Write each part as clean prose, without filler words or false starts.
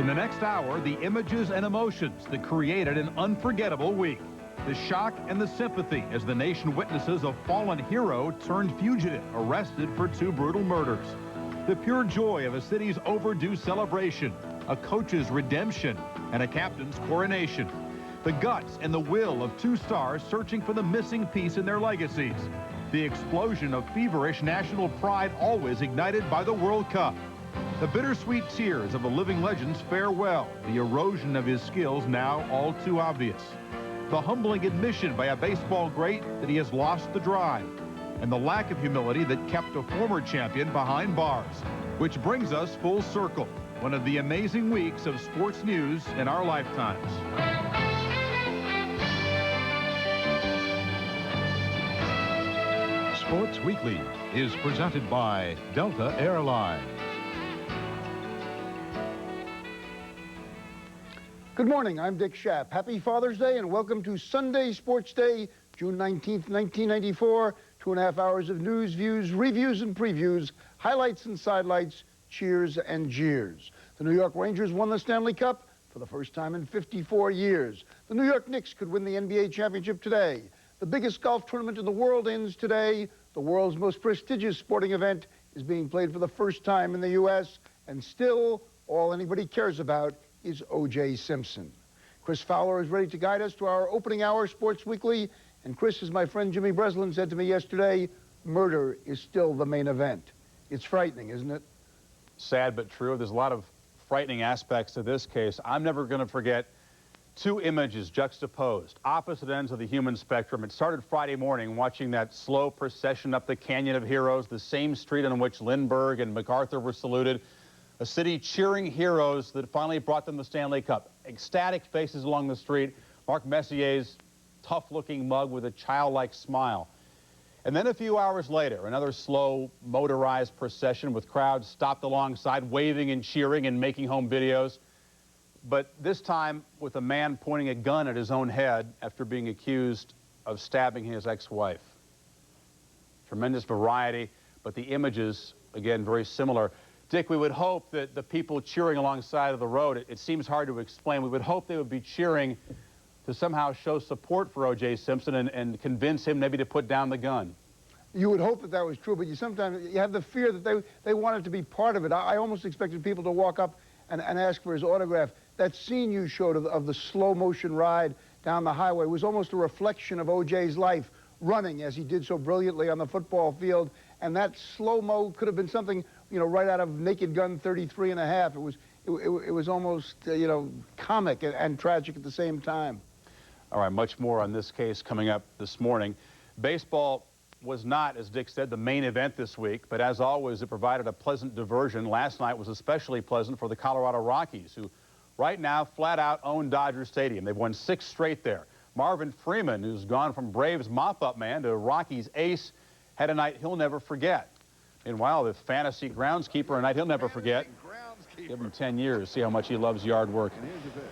the next hour, the images and emotions that created an unforgettable week. The shock and the sympathy as the nation witnesses a fallen hero turned fugitive, arrested for 2 brutal murders. The pure joy of a city's overdue celebration, a coach's redemption, and a captain's coronation. The guts and the will of 2 stars searching for the missing piece in their legacies. The explosion of feverish national pride always ignited by the World Cup. The bittersweet tears of a living legend's farewell, the erosion of his skills now all too obvious. The humbling admission by a baseball great that he has lost the drive, and the lack of humility that kept a former champion behind bars. Which brings us full circle, one of the amazing weeks of sports news in our lifetimes. Sports Weekly is presented by Delta Airlines. Good morning, I'm Dick Schaap. Happy Father's Day and welcome to Sunday Sports Day, June 19th, 1994. 2.5 hours of news, views, reviews, and previews, highlights and sidelights, cheers and jeers. The New York Rangers won the Stanley Cup for the first time in 54 years. The New York Knicks could win the NBA championship today. The biggest golf tournament in the world ends today. The world's most prestigious sporting event is being played for the first time in the U.S. And still, all anybody cares about is O.J. Simpson. Chris Fowler is ready to guide us to our opening hour Sports Weekly. And Chris, as my friend Jimmy Breslin said to me yesterday, murder is still the main event. It's frightening, isn't it? Sad but true. There's a lot of frightening aspects to this case. I'm never going to forget 2 images juxtaposed, opposite ends of the human spectrum. It started Friday morning watching that slow procession up the Canyon of Heroes, the same street on which Lindbergh and MacArthur were saluted. A city cheering heroes that finally brought them the Stanley Cup. Ecstatic faces along the street. Mark Messier's tough-looking mug with a childlike smile. And then a few hours later, another slow, motorized procession with crowds stopped alongside, waving and cheering and making home videos. But this time with a man pointing a gun at his own head after being accused of stabbing his ex-wife. Tremendous variety, but the images, again, very similar. Dick, we would hope that the people cheering alongside of the road, it seems hard to explain, we would hope they would be cheering to somehow show support for O.J. Simpson and convince him maybe to put down the gun. You would hope that that was true, but sometimes you have the fear that they wanted to be part of it. I almost expected people to walk up and ask for his autograph. That scene you showed of the slow-motion ride down the highway was almost a reflection of O.J.'s life, running as he did so brilliantly on the football field. And that slow-mo could have been something, you know, right out of Naked Gun 33 and a half. It was almost, you know, comic and tragic at the same time. All right, much more on this case coming up this morning. Baseball was not, as Dick said, the main event this week, but as always, it provided a pleasant diversion. Last night was especially pleasant for the Colorado Rockies, who right now flat out own Dodger Stadium. They've won 6 straight there. Marvin Freeman, who's gone from Braves mop-up man to Rockies ace, had a night he'll never forget. Meanwhile, the fantasy groundskeeper, a night he'll never forget. Give him 10 years, see how much he loves yard work.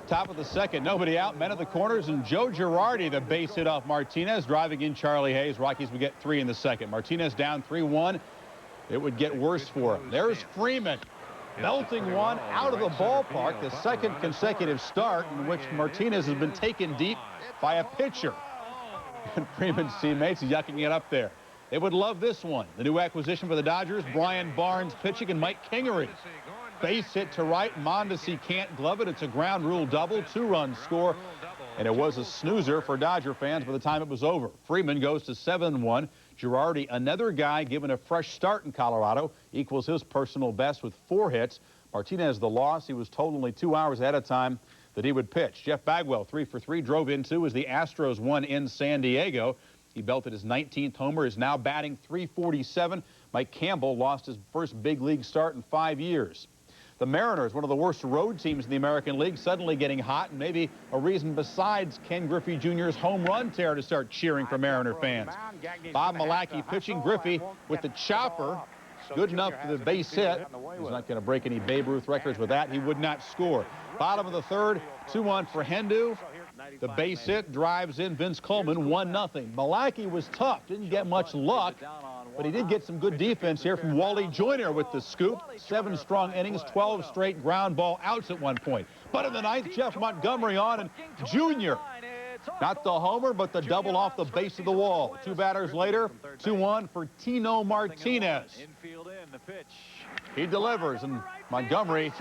Top of the second, nobody out, men at the corners, and Joe Girardi, the base hit off Martinez, driving in Charlie Hayes. Rockies would get 3 in the second. Martinez down 3-1. It would get worse for him. There's Freeman, belting one out of the ballpark, the second consecutive start in which Martinez has been taken deep by a pitcher. And Freeman's teammates yucking it up there. They would love this one. The new acquisition for the Dodgers, Brian Barnes pitching and Mike Kingery. Base hit to right. Mondesi can't glove it. It's a ground rule double, 2-run score. And it was a snoozer for Dodger fans by the time it was over. Freeman goes to 7-1. Girardi, another guy given a fresh start in Colorado, equals his personal best with 4 hits. Martinez, the loss. He was told only 2 hours ahead of time that he would pitch. Jeff Bagwell, 3 for 3, drove in 2 as the Astros won in San Diego. He belted his 19th homer, is now batting .347. Mike Campbell lost his first big league start in 5 years. The Mariners, one of the worst road teams in the American League, suddenly getting hot, and maybe a reason besides Ken Griffey Jr.'s home run tear to start cheering for Mariner fans. Bob Malacky pitching. Griffey with the chopper. Good enough for the base hit. He's not going to break any Babe Ruth records with that. He would not score. Bottom of the third, 2-1 for Hendu. The base hit drives in Vince Coleman, 1-0. Malachi was tough, didn't get much luck, but he did get some good defense here from Wally Joyner with the scoop. 7 strong innings, 12 straight ground ball outs at one point. But in the ninth, Jeff Montgomery on, and Junior, not the homer, but the double off the base of the wall. 2 batters later, 2-1 for Tino Martinez. He delivers, and Montgomery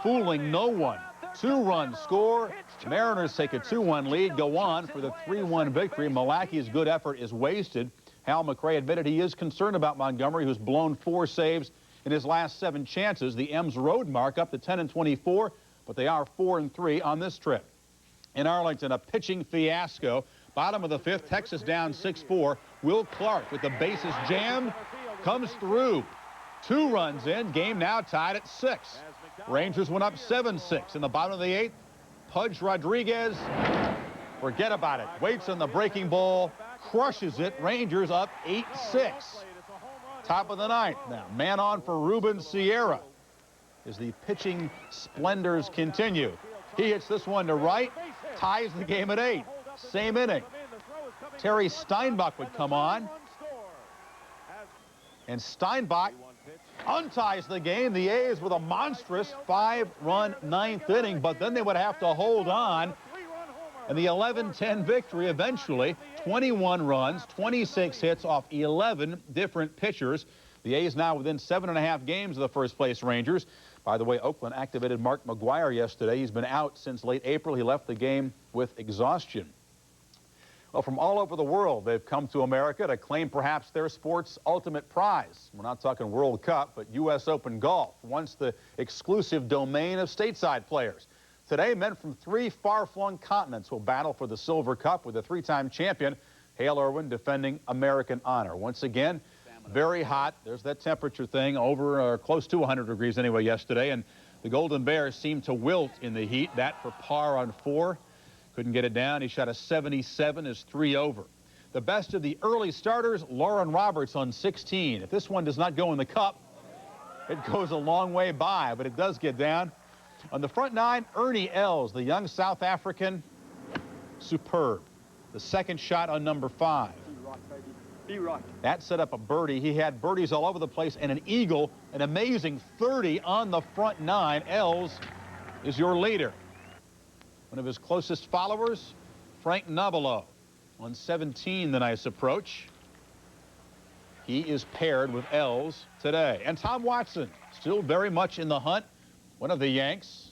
fooling no one. 2-run score. Mariners take a 2-1 lead, go on for the 3-1 victory. Malachi's good effort is wasted. Hal McRae admitted he is concerned about Montgomery, who's blown 4 saves in his last 7 chances. The M's road mark up to 10-24, but they are 4-3 on this trip. In Arlington, a pitching fiasco. Bottom of the 5th, Texas down 6-4. Will Clark, with the bases jammed, comes through. 2 runs in, game now tied at 6. Rangers went up 7-6 in the bottom of the 8th. Pudge Rodriguez, forget about it. Waits on the breaking ball, crushes it. Rangers up 8-6. Top of the 9th. Now, man on for Ruben Sierra as the pitching splendors continue. He hits this one to right, ties the game at 8. Same inning. Terry Steinbach would come on. And Steinbach unties the game. The A's with a monstrous 5-run 9th inning, but then they would have to hold on. And the 11-10 victory eventually, 21 runs, 26 hits off 11 different pitchers. The A's now within 7.5 games of the first-place Rangers. By the way, Oakland activated Mark McGwire yesterday. He's been out since late April. He left the game with exhaustion. Well, from all over the world, they've come to America to claim perhaps their sport's ultimate prize. We're not talking World Cup, but U.S. Open golf, once the exclusive domain of stateside players. Today, men from 3 far-flung continents will battle for the Silver Cup with the 3-time champion, Hale Irwin, defending American honor. Once again, very hot. There's that temperature thing, over or close to 100 degrees anyway yesterday, and the Golden Bears seemed to wilt in the heat. That for par on 4. Couldn't get it down. He shot a 77 as 3 over. The best of the early starters, Lauren Roberts on 16. If this one does not go in the cup, it goes a long way by, but it does get down. On the front 9, Ernie Els, the young South African, superb. The second shot on number 5. That set up a birdie. He had birdies all over the place and an eagle, an amazing 30 on the front 9. Els is your leader. One of his closest followers, Frank Nobilo, on 17, the nice approach. He is paired with Els today. And Tom Watson, still very much in the hunt. One of the Yanks,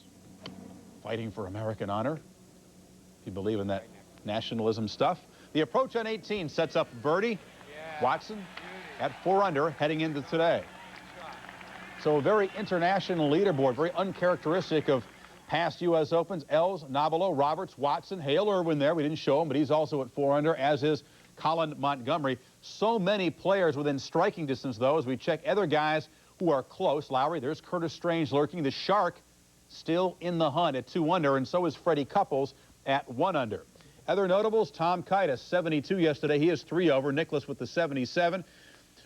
fighting for American honor, if you believe in that nationalism stuff. The approach on 18 sets up birdie. Watson at 4 under heading into today. So a very international leaderboard, very uncharacteristic of past U.S. Opens. Els, Nobilo, Roberts, Watson, Hale Irwin there. We didn't show him, but he's also at 4 under, as is Colin Montgomery. So many players within striking distance, though, as we check other guys who are close. Lowry, there's Curtis Strange lurking. The Shark still in the hunt at 2 under, and so is Freddie Couples at 1 under. Other notables, Tom Kite, 72 yesterday. He is 3 over. Nicklaus with the 77.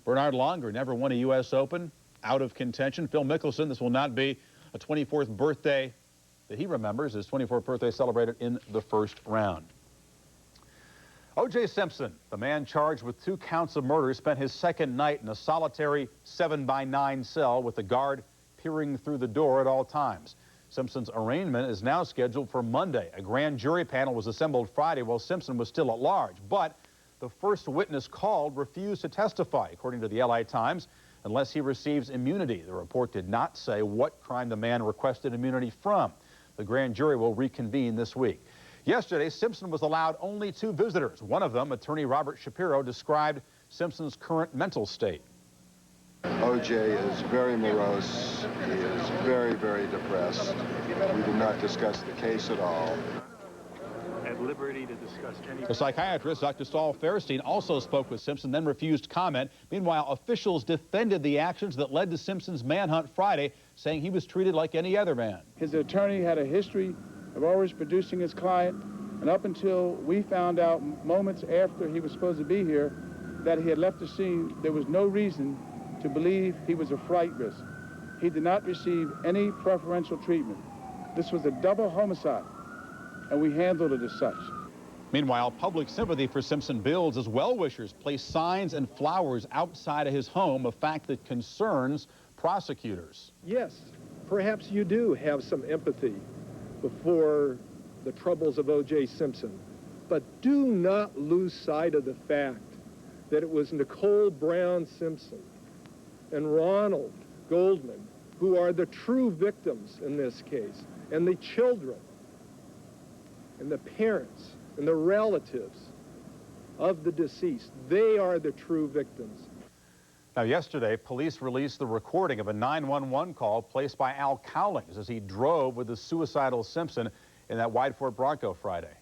Bernard Longer never won a U.S. Open, out of contention. Phil Mickelson, this will not be a 24th birthday that he remembers. His 24th birthday celebrated in the first round. O.J. Simpson, the man charged with 2 counts of murder, spent his second night in a solitary 7x9 cell with a guard peering through the door at all times. Simpson's arraignment is now scheduled for Monday. A grand jury panel was assembled Friday while Simpson was still at large, but the first witness called refused to testify, according to the L.A. Times, unless he receives immunity. The report did not say what crime the man requested immunity from. The grand jury will reconvene this week. Yesterday, Simpson was allowed only 2 visitors. One of them, attorney Robert Shapiro, described Simpson's current mental state. O.J. is very morose. He is very, very depressed. We did not discuss the case at all. At liberty to discuss any... The psychiatrist, Dr. Saul Fairstein, also spoke with Simpson, then refused comment. Meanwhile, officials defended the actions that led to Simpson's manhunt Friday, saying he was treated like any other man. His attorney had a history of always producing his client, and up until we found out moments after he was supposed to be here that he had left the scene, there was no reason to believe he was a flight risk. He did not receive any preferential treatment. This was a double homicide, and we handled it as such. Meanwhile, public sympathy for Simpson builds as well-wishers place signs and flowers outside of his home, a fact that concerns prosecutors. Yes, perhaps you do have some empathy for the troubles of O.J. Simpson, but do not lose sight of the fact that it was Nicole Brown Simpson and Ronald Goldman who are the true victims in this case, and the children and the parents and the relatives of the deceased. They are the true victims. Now, yesterday, police released the recording of a 911 call placed by Al Cowlings as he drove with the suicidal Simpson in that wide Ford Bronco Friday.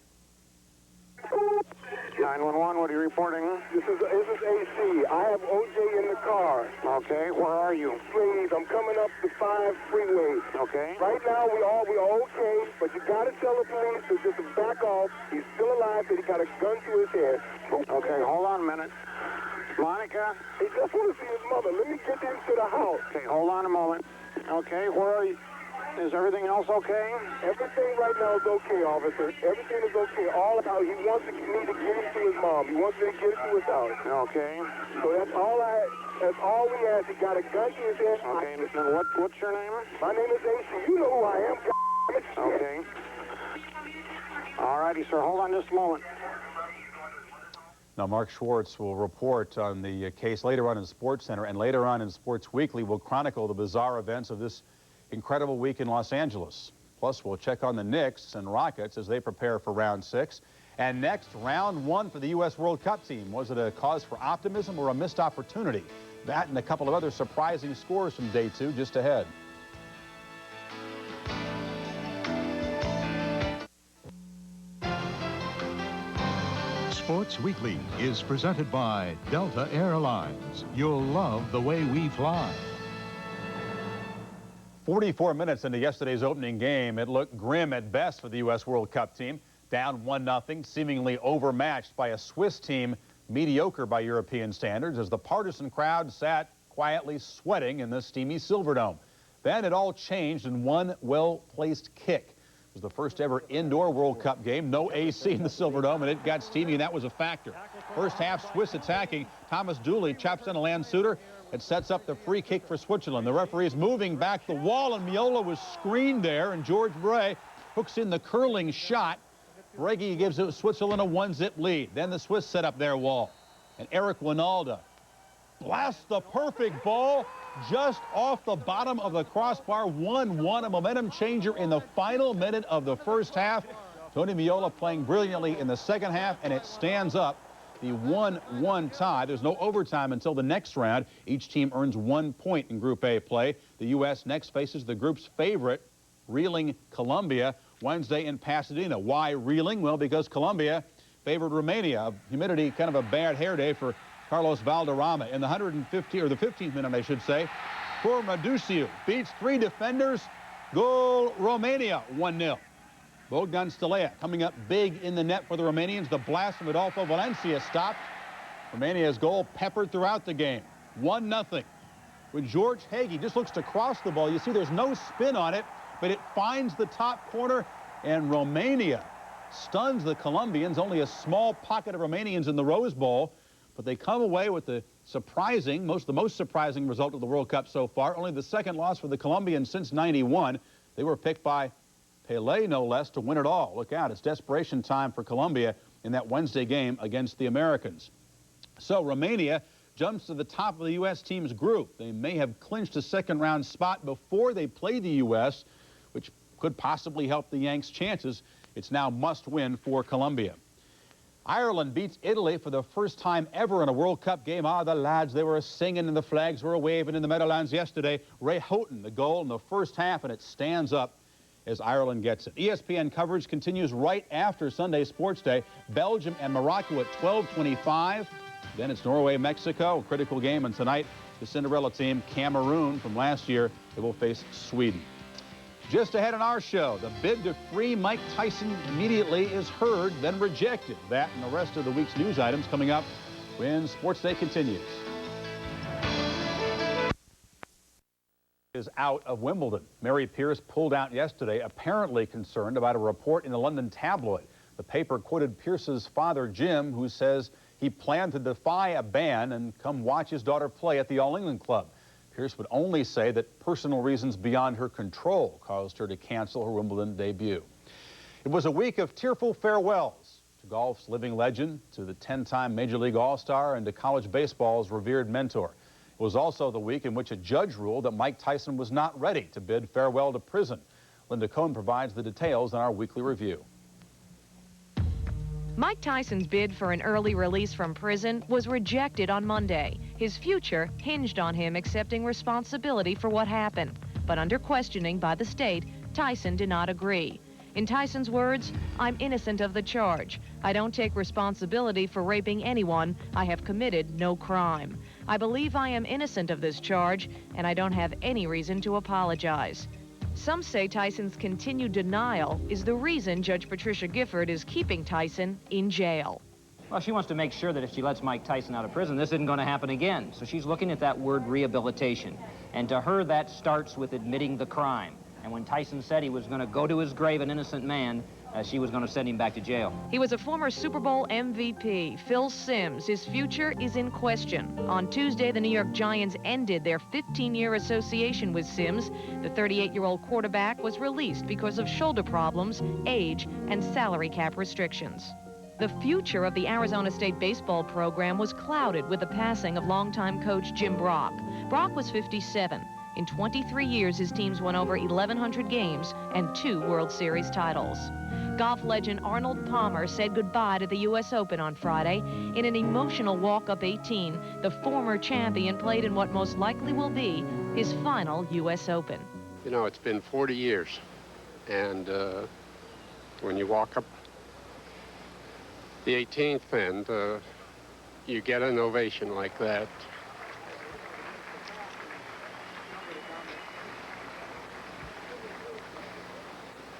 911, what are you reporting? This is AC. I have OJ in the car. Okay, where are you? Please, I'm coming up the 5 freeway. Okay. Right now, we are okay, but you got to tell the police to just back off. He's still alive, but he got a gun to his head. Okay, hold on a minute. Monica? He just want to see his mother. Let me get him to the house. Okay, hold on a moment. Okay, where are you? Is everything else okay? Everything right now is okay, officer. Everything is okay. All about he wants me to get him to his mom. He wants me to get him to his house. Okay. So that's all we ask. He got a gun to his head. Okay, and what's your name? My name is AC. You know who I am. Okay. All righty, sir. Hold on just a moment. Now, Mark Schwartz will report on the case later on in Sports Center, and later on in Sports Weekly will chronicle the bizarre events of this incredible week in Los Angeles. Plus, we'll check on the Knicks and Rockets as they prepare for round 6. And next, round 1 for the U.S. World Cup team. Was it a cause for optimism or a missed opportunity? That and a couple of other surprising scores from day 2 just ahead. Sports Weekly is presented by Delta Airlines. You'll love the way we fly. 44 minutes into yesterday's opening game, it looked grim at best for the U.S. World Cup team. Down 1-0, seemingly overmatched by a Swiss team mediocre by European standards as the partisan crowd sat quietly sweating in the steamy Silverdome. Then it all changed in one well-placed kick. It was the first ever indoor World Cup game. No AC in the Silverdome, and it got steamy, and that was a factor. First half, Swiss attacking. Thomas Dooley chops in a land suitor. It sets up the free kick for Switzerland. The referee is moving back the wall, and Miola was screened there, and George Bray hooks in the curling shot. Brege gives Switzerland a 1-zip lead. Then the Swiss set up their wall, and Eric Winalda blasts the perfect ball just off the bottom of the crossbar. 1-1, a momentum changer in the final minute of the first half. Tony Miola playing brilliantly in the second half, and it stands up the 1-1 tie. There's no overtime until the next round. Each team earns 1 point in Group A play. The U.S. next faces the group's favorite, reeling Colombia, Wednesday in Pasadena. Why reeling? Well, because Colombia favored Romania. Humidity, kind of a bad hair day for Carlos Valderrama. In the 15th minute, I should say, poor Madusiu beats 3 defenders. Goal Romania, 1-0. Bogdan Stelea coming up big in the net for the Romanians. The blast from Adolfo Valencia stopped. Romania's goal peppered throughout the game. 1-0. When George Hagi just looks to cross the ball, you see there's no spin on it, but it finds the top corner, and Romania stuns the Colombians. Only a small pocket of Romanians in the Rose Bowl, but they come away with the most surprising result of the World Cup so far. Only the second loss for the Colombians since '91. They were picked by Pelé, no less, to win it all. Look out, it's desperation time for Colombia in that Wednesday game against the Americans. So Romania jumps to the top of the U.S. team's group. They may have clinched a second-round spot before they play the U.S., which could possibly help the Yanks' chances. It's now must-win for Colombia. Ireland beats Italy for the first time ever in a World Cup game. The lads, they were singing and the flags were waving in the Meadowlands yesterday. Ray Houghton, the goal in the first half, and it stands up as Ireland gets it. ESPN coverage continues right after Sunday Sports Day. Belgium and Morocco at 12:25. Then it's Norway, Mexico, a critical game. And tonight, the Cinderella team, Cameroon from last year, they will face Sweden. Just ahead on our show, the bid to free Mike Tyson immediately is heard, then rejected. That and the rest of the week's news items coming up when Sports Day continues. Is out of Wimbledon. Mary Pierce pulled out yesterday, apparently concerned about a report in the London tabloid The paper quoted Pierce's father, Jim, who says he planned to defy a ban and come watch his daughter play at the All-England Club. Pierce would only say that personal reasons beyond her control caused her to cancel her Wimbledon debut. It was a week of tearful farewells to golf's living legend, to the 10-time Major League All-Star, and to college baseball's revered mentor. It was also the week in which a judge ruled that Mike Tyson was not ready to bid farewell to prison. Linda Cohn provides the details in our weekly review. Mike Tyson's bid for an early release from prison was rejected on Monday. His future hinged on him accepting responsibility for what happened. But under questioning by the state, Tyson did not agree. In Tyson's words, "I'm innocent of the charge. I don't take responsibility for raping anyone. I have committed no crime. I believe I am innocent of this charge, and I don't have any reason to apologize." Some say Tyson's continued denial is the reason Judge Patricia Gifford is keeping Tyson in jail. Well, she wants to make sure that if she lets Mike Tyson out of prison, this isn't going to happen again. So she's looking at that word rehabilitation. And to her, that starts with admitting the crime. And when Tyson said he was going to go to his grave an innocent man, she was going to send him back to jail. He was a former Super Bowl MVP, Phil Simms. His future is in question. On Tuesday, the New York Giants ended their 15-year association with Simms. The 38-year-old quarterback was released because of shoulder problems, age, and salary cap restrictions. The future of the Arizona State baseball program was clouded with the passing of longtime coach Jim Brock. Brock was 57. In 23 years, his teams won over 1,100 games and 2 World Series titles. Golf legend Arnold Palmer said goodbye to the U.S. Open on Friday. In an emotional walk-up 18, the former champion played in what most likely will be his final U.S. Open. You know, it's been 40 years, and when you walk up the 18th and you get an ovation like that,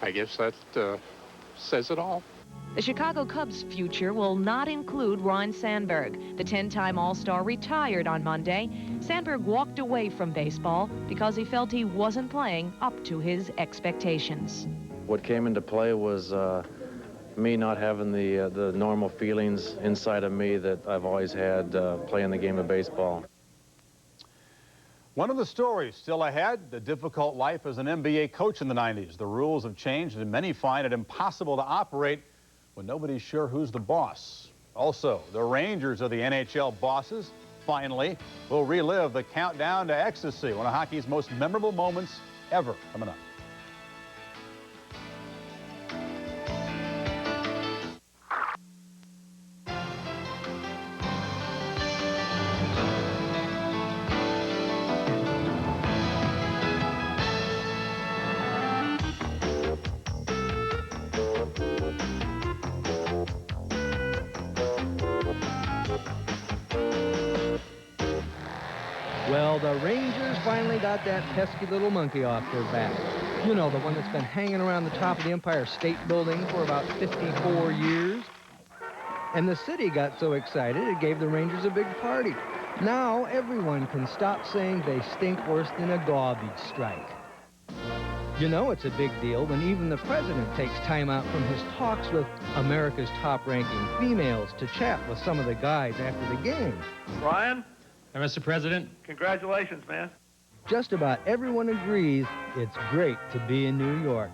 I guess that says it all. The Chicago Cubs' future will not include Ryne Sandberg. The 10-time All-Star retired on Monday. Sandberg walked away from baseball because he felt he wasn't playing up to his expectations. What came into play was me not having the normal feelings inside of me that I've always had playing the game of baseball. One of the stories still ahead, the difficult life as an NBA coach in the 90s. The rules have changed, and many find it impossible to operate when nobody's sure who's the boss. Also, the Rangers are the NHL bosses. Finally, we'll relive the countdown to ecstasy, one of hockey's most memorable moments ever. Coming up. Well, the Rangers finally got that pesky little monkey off their back. You know, the one that's been hanging around the top of the Empire State Building for about 54 years. And the city got so excited it gave the Rangers a big party. Now everyone can stop saying they stink worse than a garbage strike. You know it's a big deal when even the president takes time out from his talks with America's top-ranking females to chat with some of the guys after the game. Ryan? Hey, Mr. President. Congratulations, man. Just about everyone agrees it's great to be in New York.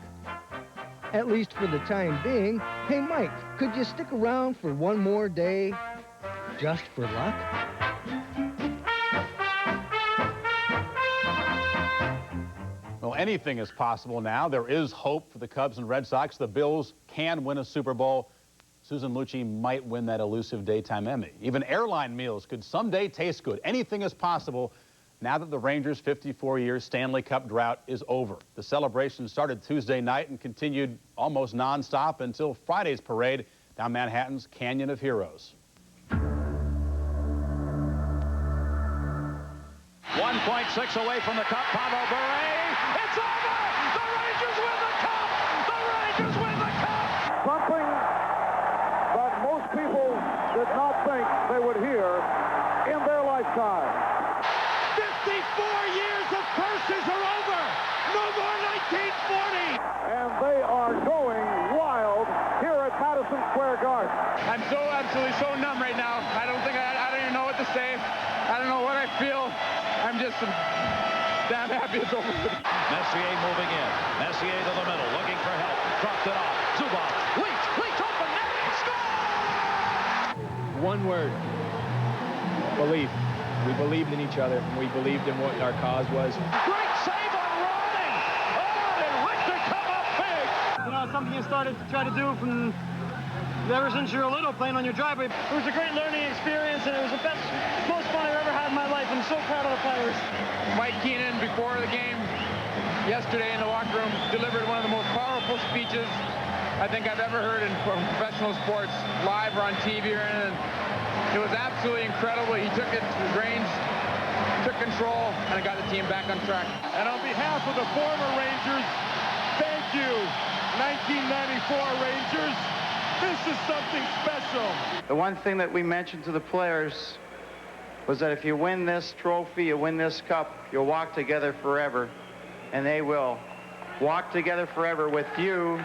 At least for the time being. Hey, Mike, could you stick around for one more day, just for luck? Well, anything is possible now. There is hope for the Cubs and Red Sox. The Bills can win a Super Bowl. Susan Lucci might win that elusive daytime Emmy. Even airline meals could someday taste good. Anything is possible now that the Rangers' 54-year Stanley Cup drought is over. The celebration started Tuesday night and continued almost nonstop until Friday's parade down Manhattan's Canyon of Heroes. 1.6 away from the cup. Pavel Bure. It's over! The Rangers win the cup! The Rangers win the cup! Something that most people did not think they would hear in their lifetime. 54 years of curses are over! No more 1940! And they are going wild here at Madison I'm so absolutely so numb right now. I don't even know what to say. I don't know what I feel. I'm just damn happy it's over. Messier moving in. Messier to the middle, looking for help. Dropped it off. Zubov. Leach open net. Score! One word. Belief. We believed in each other, and we believed in what our cause was. Great save on Ronning. Oh, did Richter come up big? You know, it's something you started to try to do from ever since you were little, playing on your driveway. It was a great learning experience, and it was the best, most fun I've ever had in my life. I'm so proud of the players. Mike Keenan, before the game yesterday in the locker room, delivered one of the most powerful speeches I think I've ever heard in professional sports, live or on TV or anything. It was absolutely incredible. He took it to the range, took control, and it got the team back on track. And on behalf of the former Rangers, thank you, 1994 Rangers. This is something special. The one thing that we mentioned to the players was that if you win this trophy, you win this cup, you'll walk together forever. And they will walk together forever with you,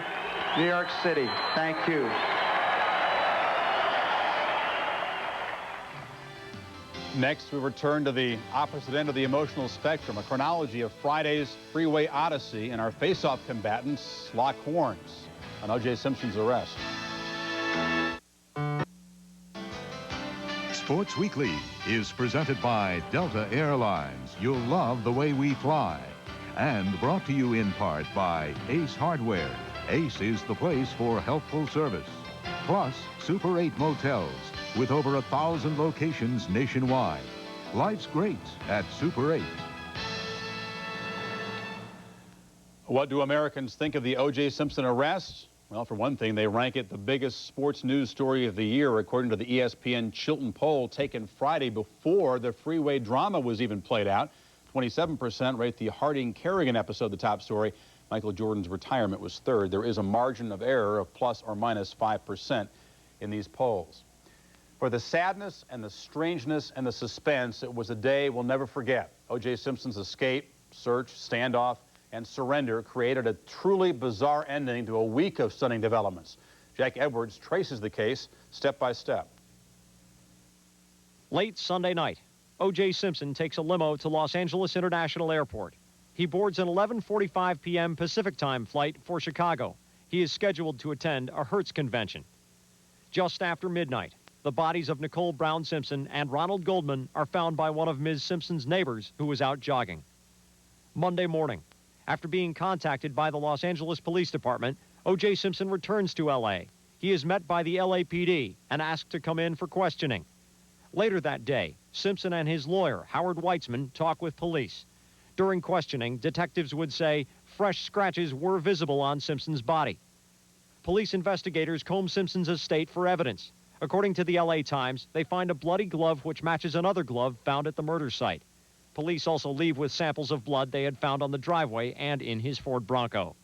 New York City. Thank you. Next, we return to the opposite end of the emotional spectrum, a chronology of Friday's freeway odyssey, and our face-off combatants lock horns on O.J. Simpson's arrest. Sports Weekly is presented by Delta Airlines. You'll love the way we fly. And brought to you in part by Ace Hardware. Ace is the place for helpful service. Plus, Super 8 Motels with over 1,000 locations nationwide. Life's great at Super 8. What do Americans think of the O.J. Simpson arrest? Well, for one thing, they rank it the biggest sports news story of the year, according to the ESPN Chilton poll taken Friday before the freeway drama was even played out. 27% rate the Harding-Kerrigan episode the top story. Michael Jordan's retirement was third. There is a margin of error of plus or minus 5% in these polls. For the sadness and the strangeness and the suspense, it was a day we'll never forget. O.J. Simpson's escape, search, standoff, and surrender created a truly bizarre ending to a week of stunning developments. Jack Edwards traces the case step by step. Late Sunday night, O.J. Simpson takes a limo to Los Angeles International Airport. He boards an 11:45 p.m. Pacific Time flight for Chicago. He is scheduled to attend a Hertz convention. Just after midnight, the bodies of Nicole Brown Simpson and Ronald Goldman are found by one of Ms. Simpson's neighbors who was out jogging. Monday morning, after being contacted by the Los Angeles Police Department, O.J. Simpson returns to L.A. He is met by the LAPD and asked to come in for questioning. Later that day, Simpson and his lawyer, Howard Weitzman, talk with police. During questioning, detectives would say fresh scratches were visible on Simpson's body. Police investigators comb Simpson's estate for evidence. According to the L.A. Times, they find a bloody glove which matches another glove found at the murder site. Police also leave with samples of blood they had found on the driveway and in his Ford Bronco.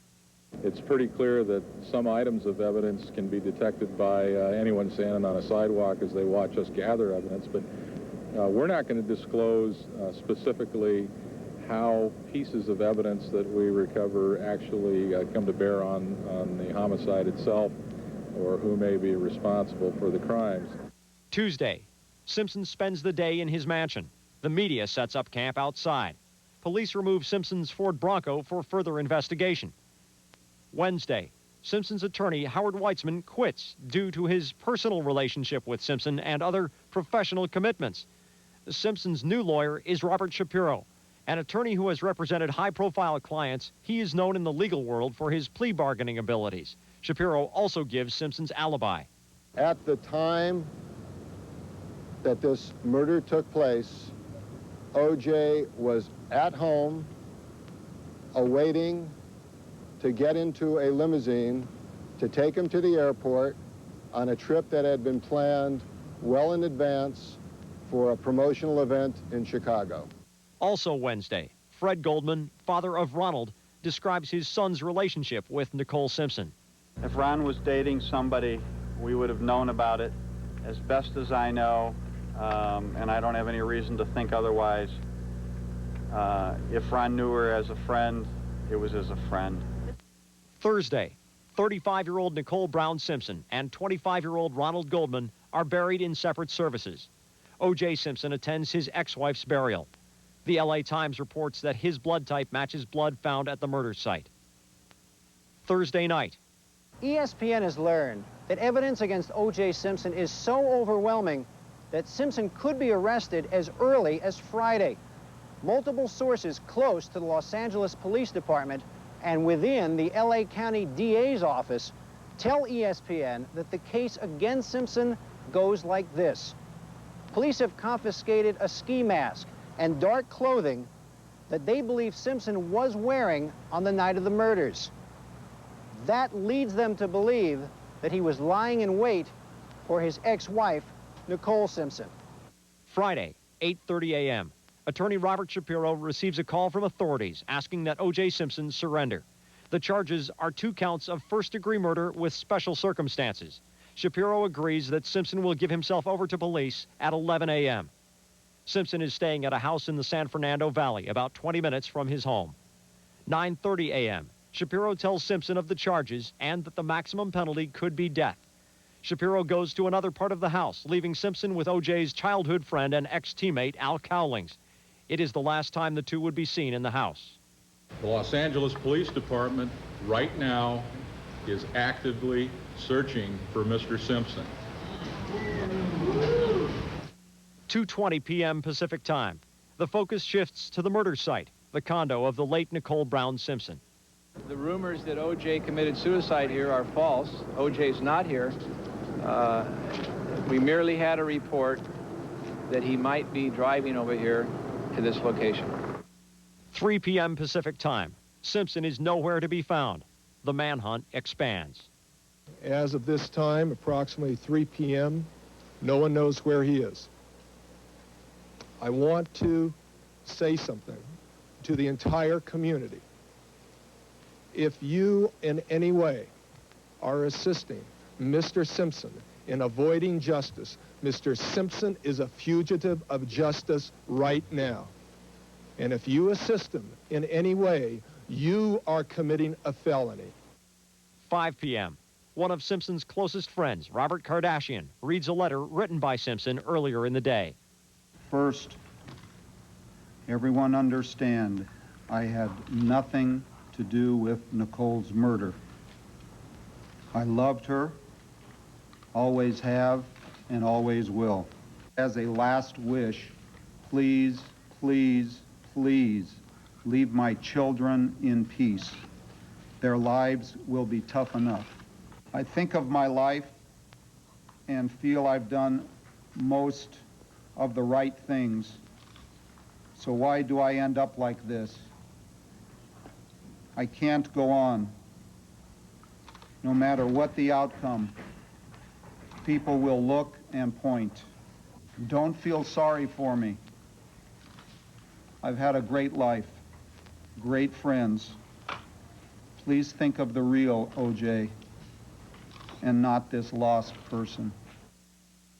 It's pretty clear that some items of evidence can be detected by anyone standing on a sidewalk as they watch us gather evidence, but we're not going to disclose specifically how pieces of evidence that we recover actually come to bear on the homicide itself or who may be responsible for the crimes. Tuesday, Simpson spends the day in his mansion. The media sets up camp outside. Police remove Simpson's Ford Bronco for further investigation. Wednesday, Simpson's attorney, Howard Weitzman, quits due to his personal relationship with Simpson and other professional commitments. Simpson's new lawyer is Robert Shapiro, an attorney who has represented high-profile clients. He is known in the legal world for his plea bargaining abilities. Shapiro also gives Simpson's alibi. At the time that this murder took place, O.J. was at home awaiting to get into a limousine to take him to the airport on a trip that had been planned well in advance for a promotional event in Chicago. Also Wednesday, Fred Goldman, father of Ronald, describes his son's relationship with Nicole Simpson. If Ron was dating somebody, we would have known about it. As best as I know, and I don't have any reason to think otherwise, if Ron knew her as a friend, it was as a friend. Thursday, 35-year-old Nicole Brown Simpson and 25-year-old Ronald Goldman are buried in separate services. O.J. Simpson attends his ex-wife's burial. The L.A. Times reports that his blood type matches blood found at the murder site. Thursday night. ESPN has learned that evidence against O.J. Simpson is so overwhelming that Simpson could be arrested as early as Friday. Multiple sources close to the Los Angeles Police Department and within the L.A. County DA's office tell ESPN that the case against Simpson goes like this. Police have confiscated a ski mask and dark clothing that they believe Simpson was wearing on the night of the murders. That leads them to believe that he was lying in wait for his ex-wife, Nicole Simpson. Friday, 8:30 a.m. Attorney Robert Shapiro receives a call from authorities asking that O.J. Simpson surrender. The charges are 2 counts of first-degree murder with special circumstances. Shapiro agrees that Simpson will give himself over to police at 11 a.m. Simpson is staying at a house in the San Fernando Valley, about 20 minutes from his home. 9:30 a.m. Shapiro tells Simpson of the charges and that the maximum penalty could be death. Shapiro goes to another part of the house, leaving Simpson with O.J.'s childhood friend and ex-teammate Al Cowlings. It is the last time the two would be seen in the house. The Los Angeles Police Department right now is actively searching for Mr. Simpson. 2:20 p.m. Pacific time. The focus shifts to the murder site, the condo of the late Nicole Brown Simpson. The rumors that O.J. committed suicide here are false. O.J.'s not here. We merely had a report that he might be driving over here to this location. 3 p.m. Pacific time. Simpson is nowhere to be found. The manhunt expands. As of this time, approximately 3 p.m., no one knows where he is. I want to say something to the entire community. If you in any way are assisting Mr. Simpson in avoiding justice, Mr. Simpson is a fugitive of justice right now. And if you assist him in any way, you are committing a felony. 5 p.m. One of Simpson's closest friends, Robert Kardashian, reads a letter written by Simpson earlier in the day. First, everyone understand I had nothing to do with Nicole's murder. I loved her, always have, and always will. As a last wish, please, please, please leave my children in peace. Their lives will be tough enough. I think of my life and feel I've done most of the right things. So why do I end up like this? I can't go on. No matter what the outcome, people will look and point. Don't feel sorry for me. I've had a great life, great friends. Please think of the real O.J. and not this lost person.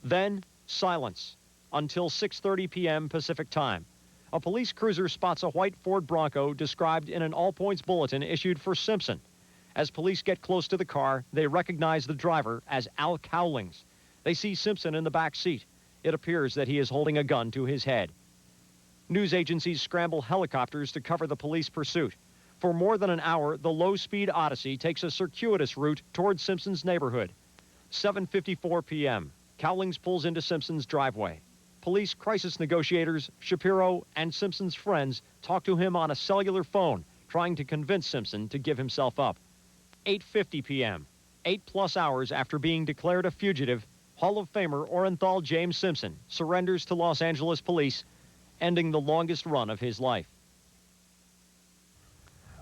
Then, silence until 6:30 p.m. Pacific time. A police cruiser spots a white Ford Bronco described in an all-points bulletin issued for Simpson. As police get close to the car, they recognize the driver as Al Cowlings. They see Simpson in the back seat. It appears that he is holding a gun to his head. News agencies scramble helicopters to cover the police pursuit. For more than an hour, the low-speed Odyssey takes a circuitous route towards Simpson's neighborhood. 7:54 p.m. Cowlings pulls into Simpson's driveway. Police crisis negotiators, Shapiro, and Simpson's friends talk to him on a cellular phone, trying to convince Simpson to give himself up. 8:50 p.m. 8+ hours after being declared a fugitive, Hall of Famer Orenthal James Simpson surrenders to Los Angeles police, ending the longest run of his life.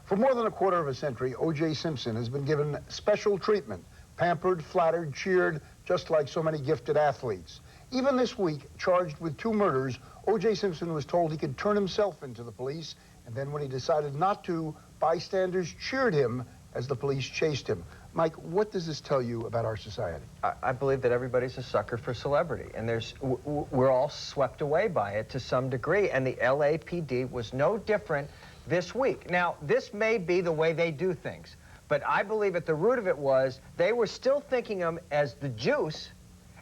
For more than a quarter of a century, O.J. Simpson has been given special treatment, pampered, flattered, cheered, just like so many gifted athletes. Even this week, charged with 2 murders, O.J. Simpson was told he could turn himself into the police, and then when he decided not to, bystanders cheered him as the police chased him. Mike, what does this tell you about our society? I believe that everybody's a sucker for celebrity, and we're all swept away by it to some degree, and the LAPD was no different this week. Now, this may be the way they do things, But I believe at the root of it was they were still thinking him as the juice,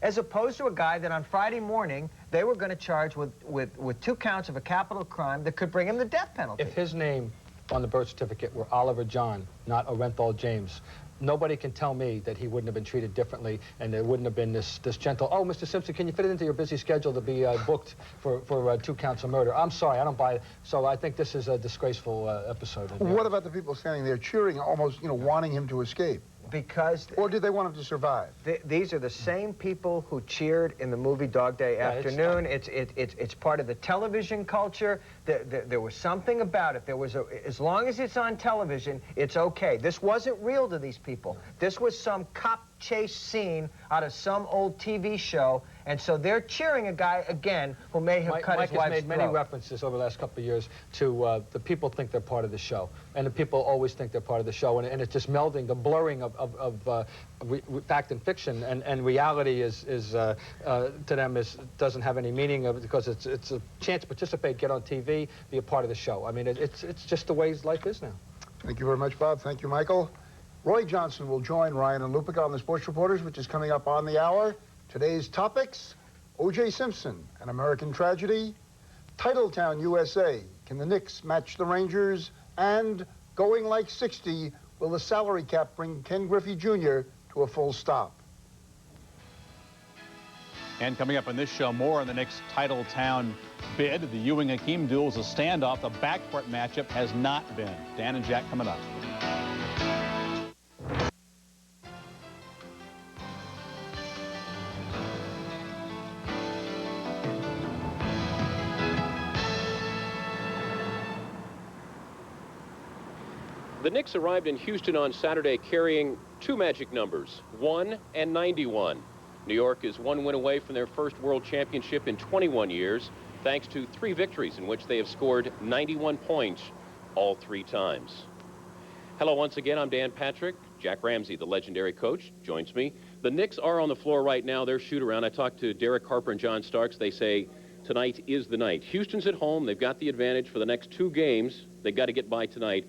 as opposed to a guy that on Friday morning they were going to charge with 2 counts of a capital crime that could bring him the death penalty. If his name on the birth certificate were Oliver John, not Orenthal James, nobody can tell me that he wouldn't have been treated differently, and there wouldn't have been this gentle, oh, Mr. Simpson, can you fit it into your busy schedule to be booked for 2 counts of murder? I'm sorry, I don't buy it. So I think this is a disgraceful episode. What about the people standing there cheering, almost, wanting him to escape? Because... Or did they want him to survive? These are the same people who cheered in the movie Dog Day Afternoon. It's part of the television culture. There was something about it. As long as it's on television, it's okay. This wasn't real to these people. This was some cop chase scene out of some old TV show, and so they're cheering a guy, again, who may have cut his wife's throat. Mike has made many references over the last couple of years to the people think they're part of the show, and the people always think they're part of the show, and it's just melding, the blurring of fact and fiction, and reality is to them doesn't have any meaning because it's a chance to participate, get on TV, be a part of the show. I mean, it's just the way life is now. Thank you very much, Bob. Thank you, Michael. Roy Johnson will join Ryan and Lupica on the Sports Reporters, which is coming up on the hour. Today's topics: O.J. Simpson, an American tragedy; Titletown, USA, can the Knicks match the Rangers? And going like 60, will the salary cap bring Ken Griffey Jr. to a full stop? And coming up on this show, more on the Knicks' Titletown bid. The Ewing-Hakeem duel is a standoff. The backcourt matchup has not been. Dan and Jack coming up. The Knicks arrived in Houston on Saturday carrying 2 magic numbers, 1 and 91. New York is 1 win away from their first world championship in 21 years, thanks to 3 victories in which they have scored 91 points all 3 times. Hello once again, I'm Dan Patrick. Jack Ramsey, the legendary coach, joins me. The Knicks are on the floor right now. They're shoot-around. I talked to Derek Harper and John Starks. They say tonight is the night. Houston's at home. They've got the advantage for the next 2 games. They've got to get by tonight.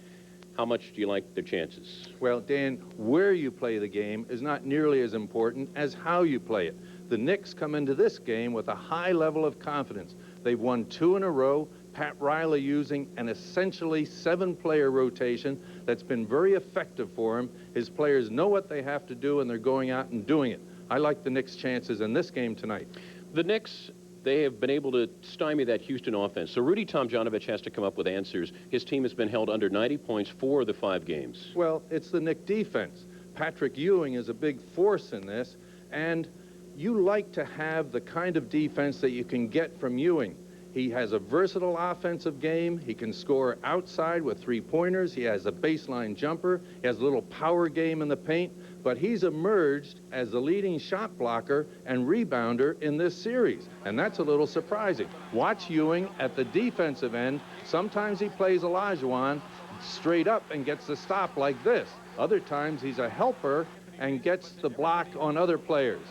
How much do you like their chances? Well, Dan, where you play the game is not nearly as important as how you play it. The Knicks come into this game with a high level of confidence. They've won 2 in a row. Pat Riley using an essentially 7-player rotation that's been very effective for him. His players know what they have to do, and they're going out and doing it. I like the Knicks' chances in this game tonight. The Knicks, they have been able to stymie that Houston offense. So Rudy Tomjanovich has to come up with answers. His team has been held under 90 points 4 of the 5 games. Well, it's the Knick defense. Patrick Ewing is a big force in this, and you like to have the kind of defense that you can get from Ewing. He has a versatile offensive game. He can score outside with 3-pointers. He has a baseline jumper. He has a little power game in the paint. But he's emerged as the leading shot blocker and rebounder in this series. And that's a little surprising. Watch Ewing at the defensive end. Sometimes he plays Olajuwon straight up and gets the stop like this. Other times he's a helper and gets the block on other players.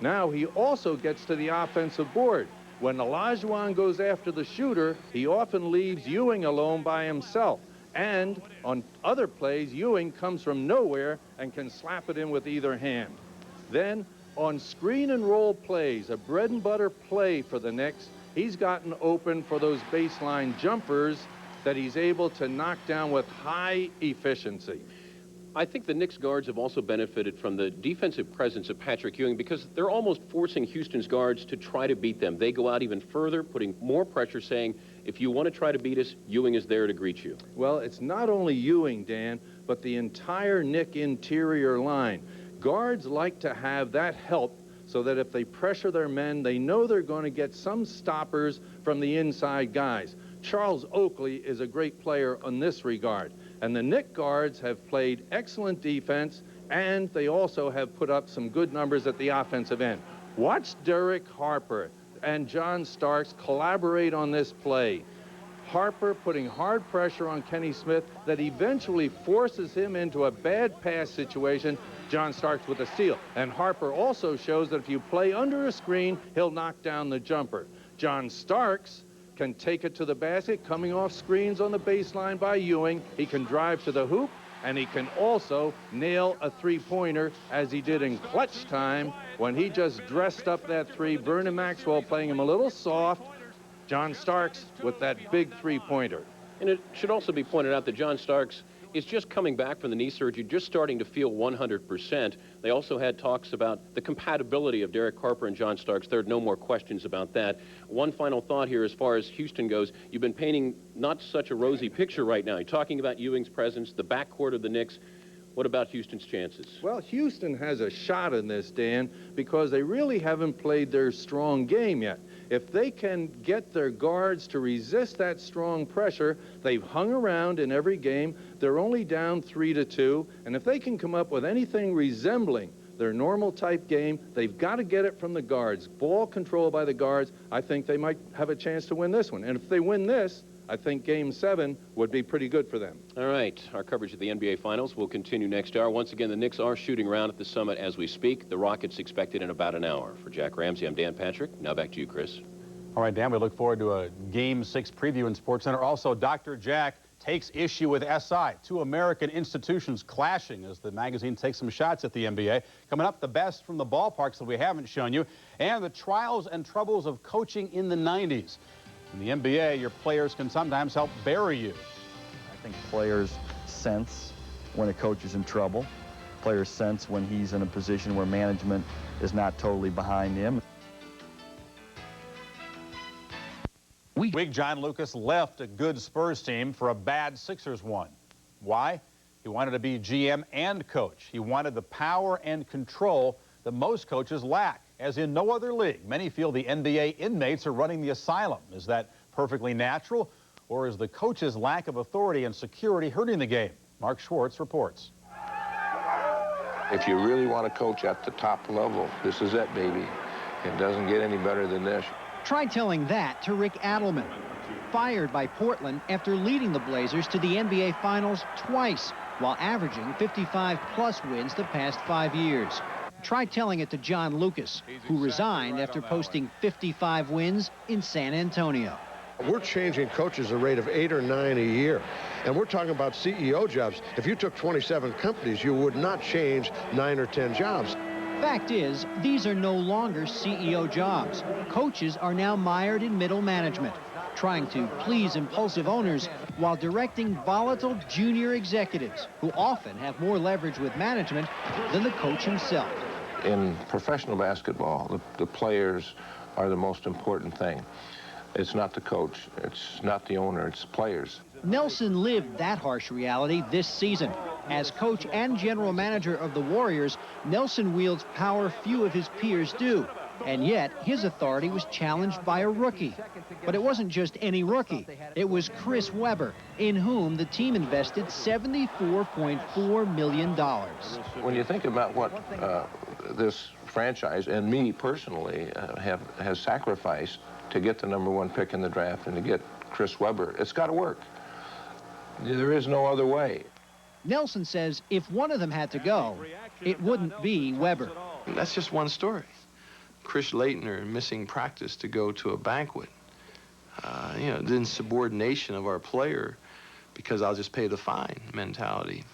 Now he also gets to the offensive board. When Olajuwon goes after the shooter, he often leaves Ewing alone by himself. And on other plays, Ewing comes from nowhere and can slap it in with either hand. Then on screen and roll plays, a bread and butter play for the Knicks, he's gotten open for those baseline jumpers that he's able to knock down with high efficiency. I think the Knicks guards have also benefited from the defensive presence of Patrick Ewing because they're almost forcing Houston's guards to try to beat them. They go out even further, putting more pressure, saying, if you want to try to beat us, Ewing is there to greet you. Well, it's not only Ewing, Dan, but the entire Knick interior line. Guards like to have that help so that if they pressure their men, they know they're going to get some stoppers from the inside guys. Charles Oakley is a great player in this regard. And the Knick guards have played excellent defense, and they also have put up some good numbers at the offensive end. Watch Derek Harper and John Starks collaborate on this play. Harper putting hard pressure on Kenny Smith that eventually forces him into a bad pass situation. John Starks with a steal. And Harper also shows that if you play under a screen, he'll knock down the jumper. John Starks can take it to the basket, coming off screens on the baseline by Ewing. He can drive to the hoop, and he can also nail a three-pointer, as he did in clutch time when he just dressed up that three. Vernon Maxwell playing him a little soft. John Starks with that big three-pointer. And it should also be pointed out that John Starks is just coming back from the knee surgery, just starting to feel 100%. They also had talks about the compatibility of Derek Harper and John Starks third. No more questions about that. One final thought here as far as Houston goes. You've been painting not such a rosy picture right now. You're talking about Ewing's presence, the backcourt of the Knicks. What about Houston's chances? Well, Houston has a shot in this, Dan, because they really haven't played their strong game yet. If they can get their guards to resist that strong pressure, they've hung around in every game. They're only down 3-2, and if they can come up with anything resembling their normal type game, they've got to get it from the guards. Ball control by the guards. I think they might have a chance to win this one. And if they win this, I think Game 7 would be pretty good for them. All right, our coverage of the NBA Finals will continue next hour. Once again, the Knicks are shooting around at the Summit as we speak. The Rockets expected in about an hour. For Jack Ramsey, I'm Dan Patrick. Now back to you, Chris. All right, Dan, we look forward to a Game 6 preview in SportsCenter. Also, Dr. Jack takes issue with SI. Two American institutions clashing as the magazine takes some shots at the NBA. Coming up, the best from the ballparks that we haven't shown you, and the trials and troubles of coaching in the 90s. In the NBA, your players can sometimes help bury you. I think players sense when a coach is in trouble. Players sense when he's in a position where management is not totally behind him. Week, John Lucas left a good Spurs team for a bad Sixers one. Why? He wanted to be GM and coach. He wanted the power and control that most coaches lack. As in no other league, many feel the NBA inmates are running the asylum. Is that perfectly natural, or is the coach's lack of authority and security hurting the game? Mark Schwartz reports. If you really want to coach at the top level, this is it, baby. It doesn't get any better than this. Try telling that to Rick Adelman, fired by Portland after leading the Blazers to the NBA Finals twice, while averaging 55-plus wins the past 5 years. Try telling it to John Lucas, who resigned after posting 55 wins in San Antonio. We're changing coaches at a rate of 8 or 9 a year. And we're talking about CEO jobs. If you took 27 companies, you would not change 9 or 10 jobs. Fact is, these are no longer CEO jobs. Coaches are now mired in middle management, trying to please impulsive owners while directing volatile junior executives who often have more leverage with management than the coach himself. In professional basketball, the players are the most important thing. It's not the coach, it's not the owner, it's players. Nelson lived that harsh reality this season. As coach and general manager of the Warriors, Nelson wields power few of his peers do. And yet, his authority was challenged by a rookie. But it wasn't just any rookie. It was Chris Webber, in whom the team invested $74.4 million. When you think about what this franchise, and me personally, has sacrificed to get the #1 pick in the draft and to get Chris Webber, it's got to work. There is no other way. Nelson says if one of them had to go, it wouldn't be Webber. That's just one story. Chris Leitner missing practice to go to a banquet. You know, the insubordination of our player because I'll just pay the fine mentality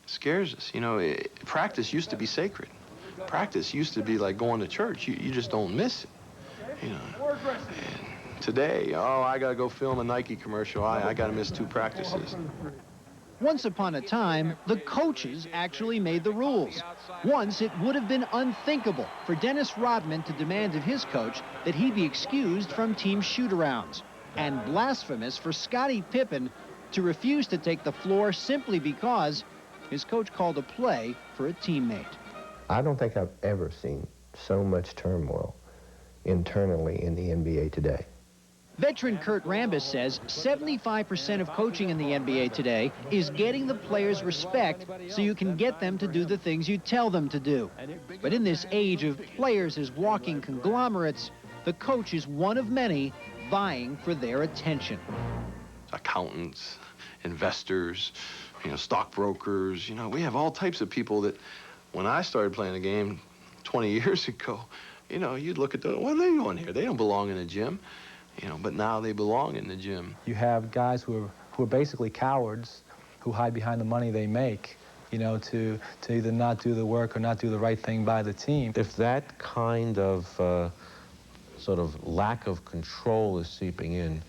scares us. You know, practice used to be sacred. Practice used to be like going to church. You just don't miss it. You know. And today, oh, I got to go film a Nike commercial. I got to miss 2 practices. Once upon a time, the coaches actually made the rules. Once, it would have been unthinkable for Dennis Rodman to demand of his coach that he be excused from team shoot-arounds, and blasphemous for Scottie Pippen to refuse to take the floor simply because his coach called a play for a teammate. I don't think I've ever seen so much turmoil internally in the NBA today. Veteran Kurt Rambis says 75% of coaching in the NBA today is getting the players respect so you can get them to do the things you tell them to do. But in this age of players as walking conglomerates, the coach is one of many vying for their attention. Accountants, investors, you know, stockbrokers, you know, we have all types of people that when I started playing the game 20 years ago, you know, you'd look at them, what are they doing here? They don't belong in the gym. You know, but now they belong in the gym. You have guys who are basically cowards who hide behind the money they make, you know, to either not do the work or not do the right thing by the team. If that kind of sort of lack of control is seeping in,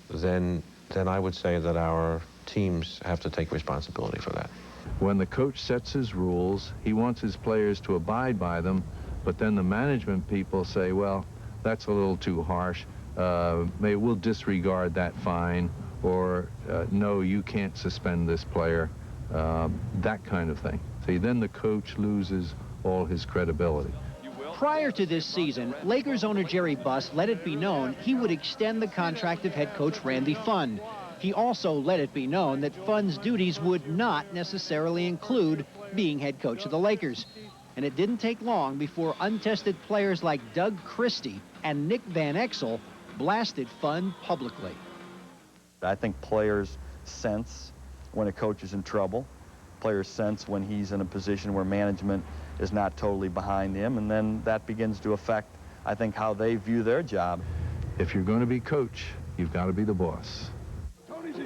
then I would say that our teams have to take responsibility for that. When the coach sets his rules, he wants his players to abide by them, but then the management people say, well, that's a little too harsh. Maybe we'll disregard that fine, or no, you can't suspend this player, that kind of thing. See, then the coach loses all his credibility. Prior to this season, Lakers owner Jerry Buss let it be known he would extend the contract of head coach Randy Pfund. He also let it be known that Pfund's duties would not necessarily include being head coach of the Lakers. And it didn't take long before untested players like Doug Christie and Nick Van Exel blasted Pfund publicly. I think players sense when a coach is in trouble. Players sense when he's in a position where management is not totally behind him, and then that begins to affect, I think, how they view their job. If you're going to be coach, you've got to be the boss.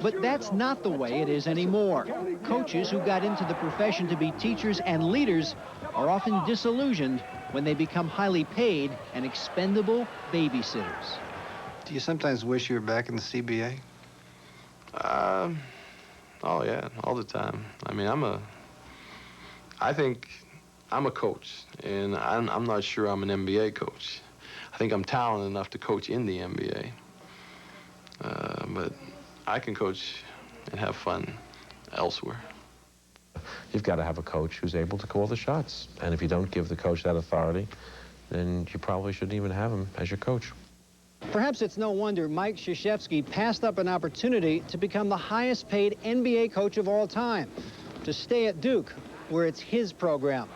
But that's not the way it is anymore. Coaches who got into the profession to be teachers and leaders are often disillusioned when they become highly paid and expendable babysitters. Do you sometimes wish you were back in the CBA? Oh yeah, all the time. I mean, I think I'm a coach, and I'm not sure I'm an NBA coach. I think I'm talented enough to coach in the NBA. But I can coach and have fun elsewhere. You've got to have a coach who's able to call the shots. And if you don't give the coach that authority, then you probably shouldn't even have him as your coach. Perhaps it's no wonder Mike Krzyzewski passed up an opportunity to become the highest paid NBA coach of all time, to stay at Duke, where it's his program.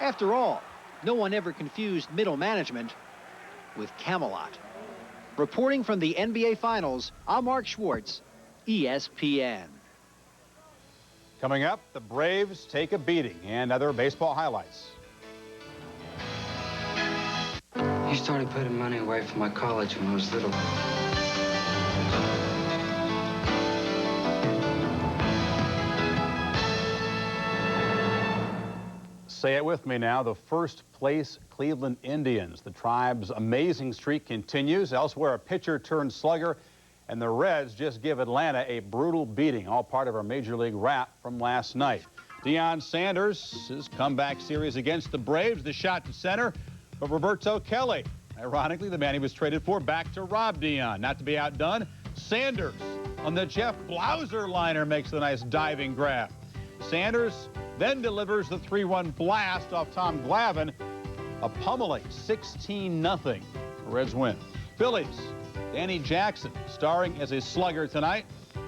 After all, no one ever confused middle management with Camelot. Reporting from the NBA Finals, I'm Mark Schwartz, ESPN. Coming up, the Braves take a beating and other baseball highlights. He started putting money away for my college when I was little. Say it with me now, the first place Cleveland Indians. The Tribe's amazing streak continues. Elsewhere, a pitcher turned slugger, and the Reds just give Atlanta a brutal beating, all part of our Major League wrap from last night. Deion Sanders' his comeback series against the Braves, the shot to center, but Roberto Kelly, ironically, the man he was traded for, back to rob Deion. Not to be outdone, Sanders on the Jeff Blauser liner makes the nice diving grab. Sanders then delivers the 3-run blast off Tom Glavine, a pummeling 16-0 Reds win. Phillies, Danny Jackson starring as a slugger tonight.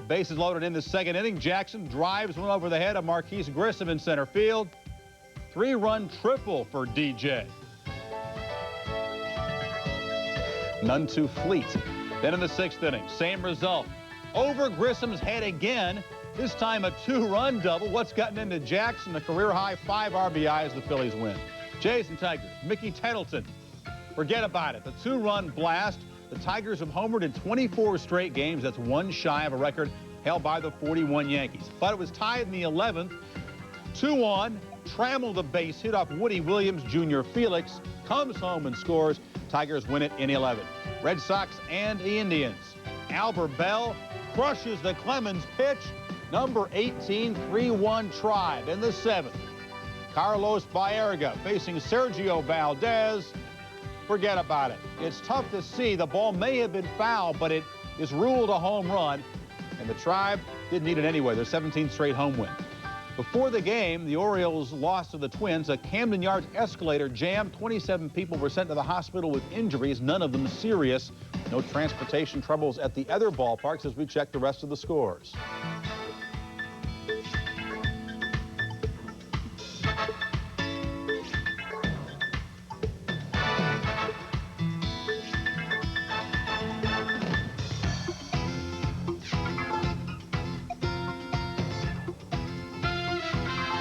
Bases loaded in the second inning. Jackson drives one over the head of Marquise Grissom in center field. 3-run triple for DJ. None too fleet. Then in the sixth inning, same result. Over Grissom's head again. This time a 2-run double. What's gotten into Jackson? A career-high 5 RBIs. The Phillies win. Jays and Tigers. Mickey Tettleton. Forget about it. The 2-run blast. The Tigers have homered in 24 straight games. That's one shy of a record held by the 41 Yankees. But it was tied in the 11th. 2-on. Trammeled a base hit off Woody Williams. Junior Felix comes home and scores. Tigers win it in 11. Red Sox and the Indians. Albert Bell crushes the Clemens pitch. Number 18, 3-1 Tribe in the 7th. Carlos Baerga facing Sergio Valdez. Forget about it. It's tough to see. The ball may have been foul, but it is ruled a home run. And the Tribe didn't need it anyway. Their 17th straight home win. Before the game, the Orioles lost to the Twins. A Camden Yards escalator jammed. 27 people were sent to the hospital with injuries, none of them serious. No transportation troubles at the other ballparks as we check the rest of the scores.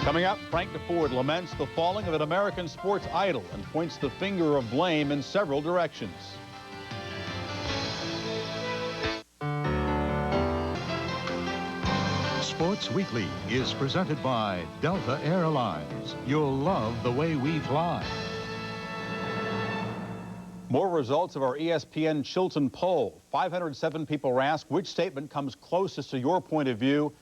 Coming up, Frank DeFord laments the falling of an American sports idol and points the finger of blame in several directions. Sports Weekly is presented by Delta Airlines. You'll love the way we fly. More results of our ESPN Chilton poll. 507 people were asked which statement comes closest to your point of view.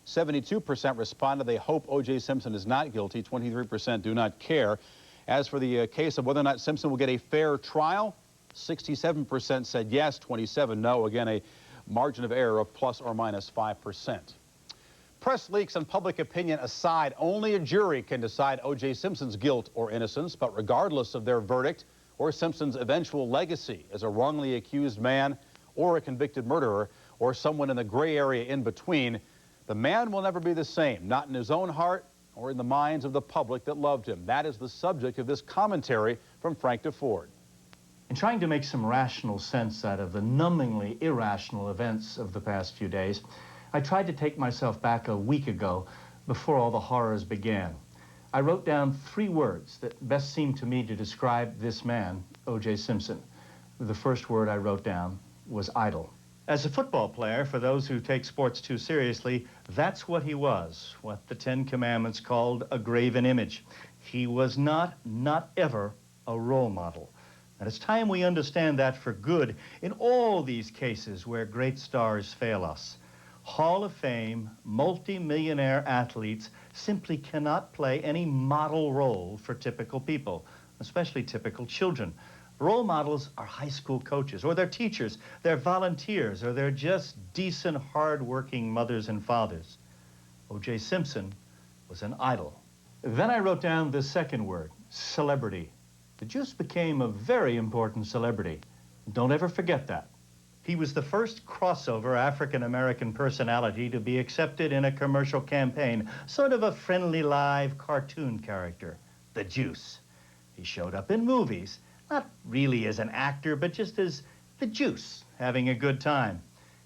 72% responded they hope O.J. Simpson is not guilty. 23% do not care. As for the case of whether or not Simpson will get a fair trial, 67% said yes, 27% no. Again, a margin of error of plus or minus 5%. Press leaks and public opinion aside, only a jury can decide O.J. Simpson's guilt or innocence. But regardless of their verdict or Simpson's eventual legacy as a wrongly accused man or a convicted murderer or someone in the gray area in between, the man will never be the same, not in his own heart or in the minds of the public that loved him. That is the subject of this commentary from Frank DeFord. In trying to make some rational sense out of the numbingly irrational events of the past few days, I tried to take myself back a week ago before all the horrors began. I wrote down 3 words that best seemed to me to describe this man, O.J. Simpson. The first word I wrote down was idle. As a football player, for those who take sports too seriously, that's what he was, what the 10 Commandments called a graven image. He was not ever a role model. And it's time we understand that for good in all these cases where great stars fail us. Hall of Fame, multi-millionaire athletes simply cannot play any model role for typical people, especially typical children. Role models are high school coaches, or they're teachers, they're volunteers, or they're just decent, hard-working mothers and fathers. O.J. Simpson was an idol. Then I wrote down the second word, celebrity. The Juice became a very important celebrity. Don't ever forget that. He was the first crossover African-American personality to be accepted in a commercial campaign, sort of a friendly live cartoon character, the Juice. He showed up in movies, not really as an actor, but just as the Juice, having a good time.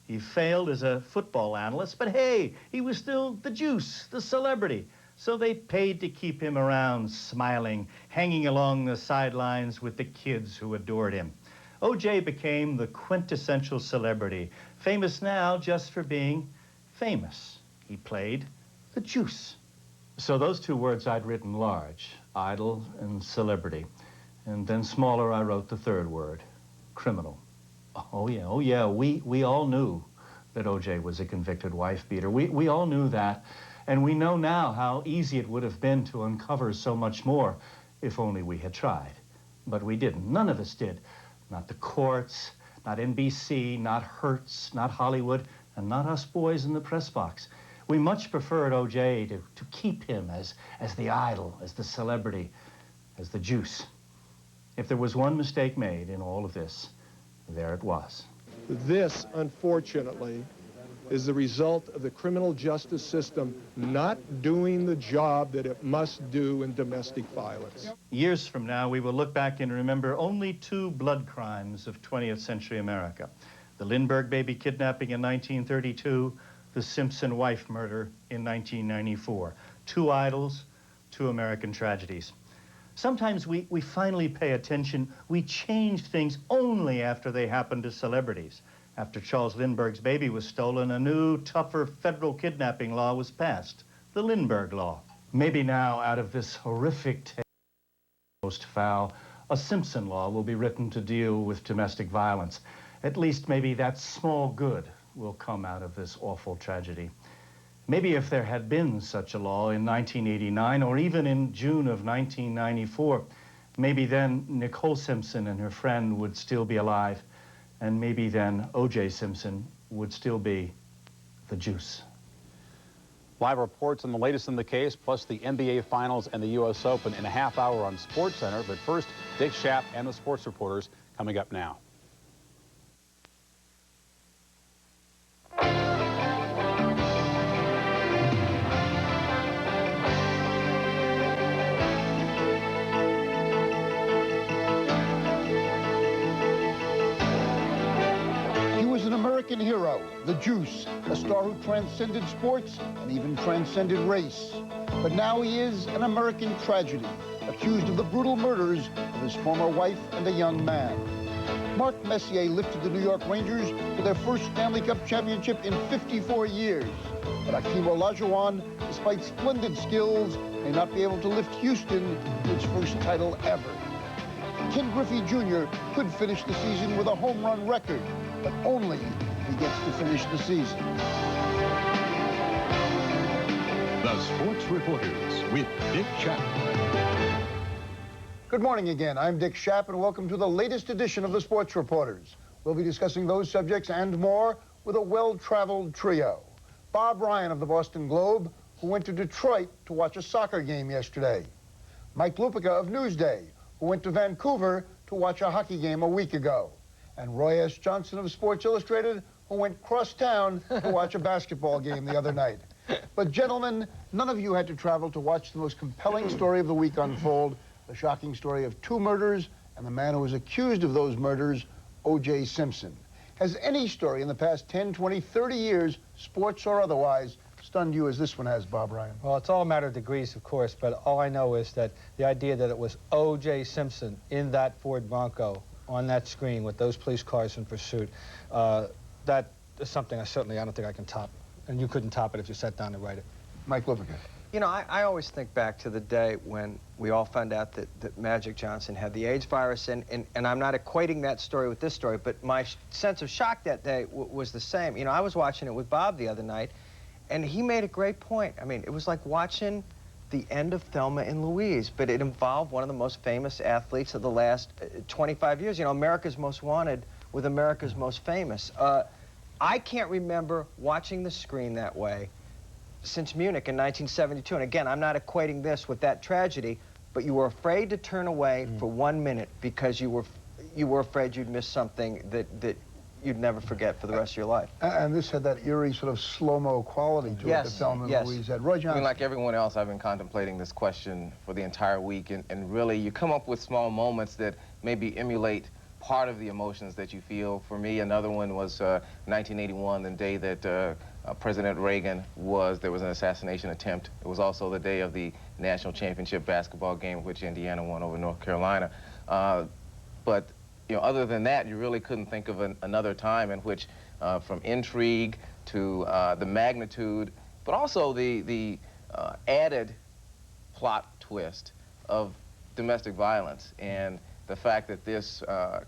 He failed as a football analyst, but hey, he was still the Juice, the celebrity. So they paid to keep him around, smiling, hanging along the sidelines with the kids who adored him. O.J. became the quintessential celebrity, famous now just for being famous. He played the Juice. So those 2 words I'd written large, idol and celebrity. And then smaller I wrote the 3rd word, criminal. Oh yeah, we all knew that O.J. was a convicted wife beater. We all knew that. And we know now how easy it would have been to uncover so much more if only we had tried. But we didn't. None of us did. Not the courts, not NBC, not Hertz, not Hollywood, and not us boys in the press box. We much preferred O.J. to keep him as the idol, as the celebrity, as the Juice. If there was one mistake made in all of this, there it was. This, unfortunately, is the result of the criminal justice system not doing the job that it must do in domestic violence. Years from now, we will look back and remember only 2 blood crimes of 20th century America. The Lindbergh baby kidnapping in 1932, the Simpson wife murder in 1994. 2 idols, 2 American tragedies. Sometimes we finally pay attention. We change things only after they happen to celebrities. After Charles Lindbergh's baby was stolen, a new, tougher federal kidnapping law was passed, the Lindbergh Law. Maybe now, out of this horrific tale, most foul, a Simpson law will be written to deal with domestic violence. At least maybe that small good will come out of this awful tragedy. Maybe if there had been such a law in 1989 or even in June of 1994, maybe then Nicole Simpson and her friend would still be alive. And maybe then O.J. Simpson would still be the Juice. Live reports on the latest in the case, plus the NBA Finals and the U.S. Open in a half hour on SportsCenter. But first, Dick Schaap and the sports reporters coming up now. American hero, the Juice, a star who transcended sports and even transcended race. But now he is an American tragedy, accused of the brutal murders of his former wife and a young man. Mark Messier lifted the New York Rangers to their first Stanley Cup championship in 54 years. But Hakeem Olajuwon, despite splendid skills, may not be able to lift Houston to its first title ever. Ken Griffey Jr. could finish the season with a home run record, but only if he gets to finish the season. The Sports Reporters with Dick Chapman. Good morning again. I'm Dick Schaap, and welcome to the latest edition of the Sports Reporters. We'll be discussing those subjects and more with a well-traveled trio. Bob Ryan of the Boston Globe, who went to Detroit to watch a soccer game yesterday. Mike Lupica of Newsday, who went to Vancouver to watch a hockey game a week ago. And Roy S. Johnson of Sports Illustrated, who went cross-town to watch a basketball game the other night. But gentlemen, none of you had to travel to watch the most compelling story of the week unfold, the shocking story of two murders and the man who was accused of those murders, O.J. Simpson. Has any story in the past 10, 20, 30 years, sports or otherwise, stunned you as this one has, Bob Ryan? Well, it's all a matter of degrees, of course, but all I know is that the idea that it was O.J. Simpson in that Ford Bronco on that screen with those police cars in pursuit, that is something I don't think I can top. And you couldn't top it if you sat down to write it. Mike Lupica. You know, I always think back to the day when we all found out that Magic Johnson had the AIDS virus, and I'm not equating that story with this story, but my sense of shock that day was the same. You know, I was watching it with Bob the other night, and he made a great point. I mean, it was like watching the end of Thelma and Louise, but it involved one of the most famous athletes of the last 25 years. You know, America's Most Wanted with America's Most Famous. I can't remember watching the screen that way since Munich in 1972. And again, I'm not equating this with that tragedy, but you were afraid to turn away for 1 minute because you were afraid you'd miss something that you'd never forget for the rest of your life. And this had that eerie sort of slow-mo quality to it that Thelma and Louise had. Roy Johnson. I mean, like everyone else, I've been contemplating this question for the entire week, and really you come up with small moments that maybe emulate part of the emotions that you feel. For me, another one was 1981, the day that President Reagan there was an assassination attempt. It was also the day of the national championship basketball game, which Indiana won over North Carolina. But you know, other than that, you really couldn't think of another time in which, from intrigue to the magnitude, but also the added plot twist of domestic violence and the fact that this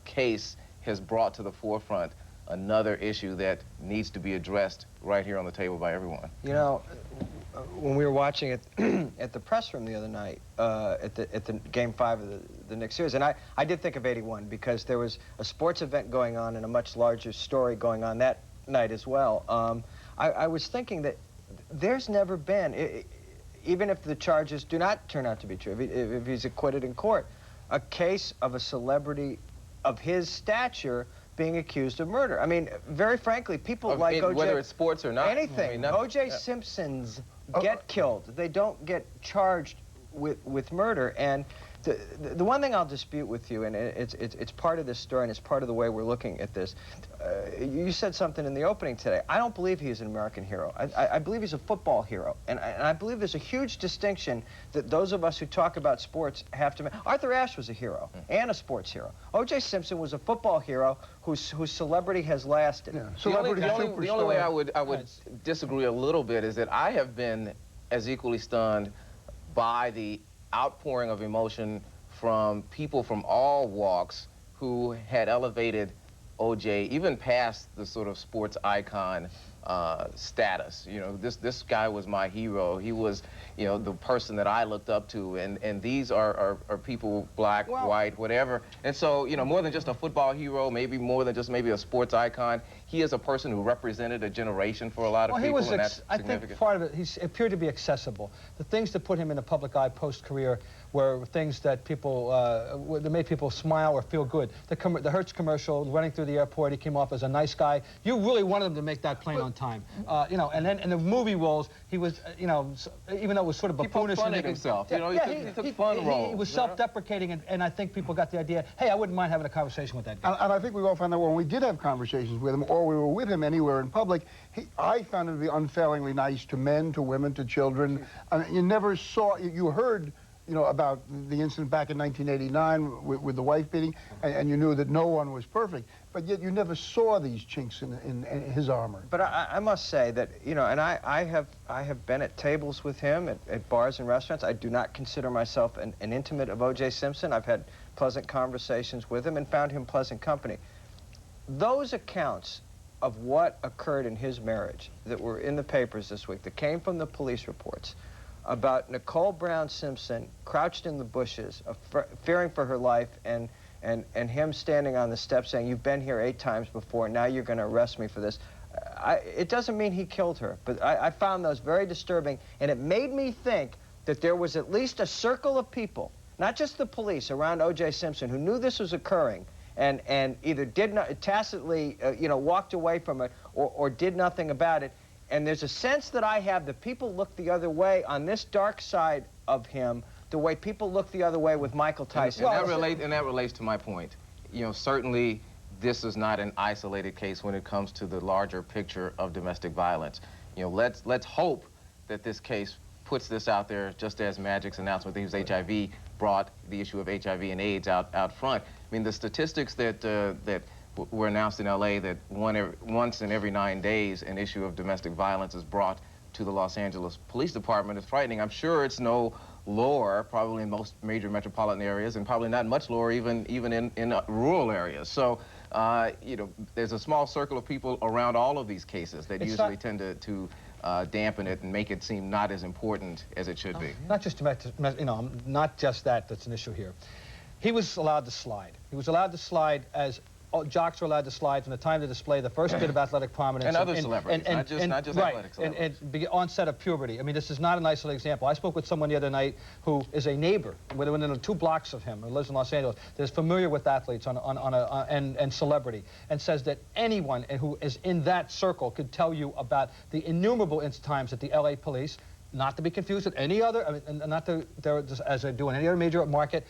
case has brought to the forefront another issue that needs to be addressed right here on the table by everyone. You know, when we were watching it at the press room the other night, at the Game 5 of the Knicks series, and I did think of '81 because there was a sports event going on and a much larger story going on that night as well. I was thinking that there's never been, even if the charges do not turn out to be true, if he's acquitted in court, a case of a celebrity of his stature being accused of murder. I mean, very frankly, people like O.J. Whether it's sports or not. Anything. I mean, O.J. Simpsons get killed. They don't get charged with murder. And the one thing I'll dispute with you, and it's part of this story, and it's part of the way we're looking at this. You said something in the opening today. I don't believe he's an American hero. I believe he's a football hero. And I believe there's a huge distinction that those of us who talk about sports have to make. Arthur Ashe was a hero and a sports hero. O.J. Simpson was a football hero whose celebrity has lasted. Yeah. The only way I would disagree a little bit is that I have been as equally stunned by the outpouring of emotion from people from all walks who had elevated O.J. even past the sort of sports icon status. You know, this guy was my hero. He was, you know, the person that I looked up to, and these are people, black, white, whatever. And so, you know, more than just a football hero, maybe more than just maybe a sports icon, he is a person who represented a generation for a lot of people, and that's significant. I think part of it, he appeared to be accessible. The things that put him in the public eye post-career were things that people, that made people smile or feel good. The Hertz commercial, running through the airport, he came off as a nice guy. You really wanted him to make that plane on time. You know, and then in the movie roles, he was, you know, even though it was sort of buffoonish. He poked himself. You know, he took fun roles. He was self-deprecating, and I think people got the idea, hey, I wouldn't mind having a conversation with that guy. And I think we all found that when we did have conversations with him, or we were with him anywhere in public, I found him to be unfailingly nice to men, to women, to children. I mean, you never saw, you heard you know, about the incident back in 1989 with the wife beating, and you knew that no one was perfect, but yet you never saw these chinks in his armor. But I must say that, you know, and I have been at tables with him at bars and restaurants. I do not consider myself an intimate of O.J. Simpson. I've had pleasant conversations with him and found him pleasant company. Those accounts of what occurred in his marriage that were in the papers this week, that came from the police reports, about Nicole Brown Simpson crouched in the bushes, fearing for her life, and him standing on the steps saying, "You've been here 8 times before, now you're going to arrest me for this." It doesn't mean he killed her, but I found those very disturbing, and it made me think that there was at least a circle of people, not just the police, around O.J. Simpson who knew this was occurring and either did not tacitly, you know, walked away from it or did nothing about it. And there's a sense that I have that people look the other way on this dark side of him, the way people look the other way with Michael Tyson. And that relates to my point. You know, certainly this is not an isolated case when it comes to the larger picture of domestic violence. You know, let's hope that this case puts this out there, just as Magic's announcement that he was HIV brought the issue of HIV and AIDS out front. I mean, the statistics that were announced in L.A. that once in every 9 days an issue of domestic violence is brought to the Los Angeles Police Department is frightening. I'm sure it's no lower, probably in most major metropolitan areas, and probably not much lower even in rural areas. So, you know, there's a small circle of people around all of these cases that usually tend to dampen it and make it seem not as important as it should be. Not just, you know, not just that's an issue here. He was allowed to slide. He was allowed to slide as jocks were allowed to slide from the time to display the first bit of athletic prominence. And other celebrities, not just right, athletic celebrities. And onset of puberty. I mean, this is not an isolated example. I spoke with someone the other night who is a neighbor within 2 blocks of him, who lives in Los Angeles, that is familiar with athletes and celebrity, and says that anyone who is in that circle could tell you about the innumerable times that the LA police, not to be confused with any other, I mean, not to, as they do in any other major market,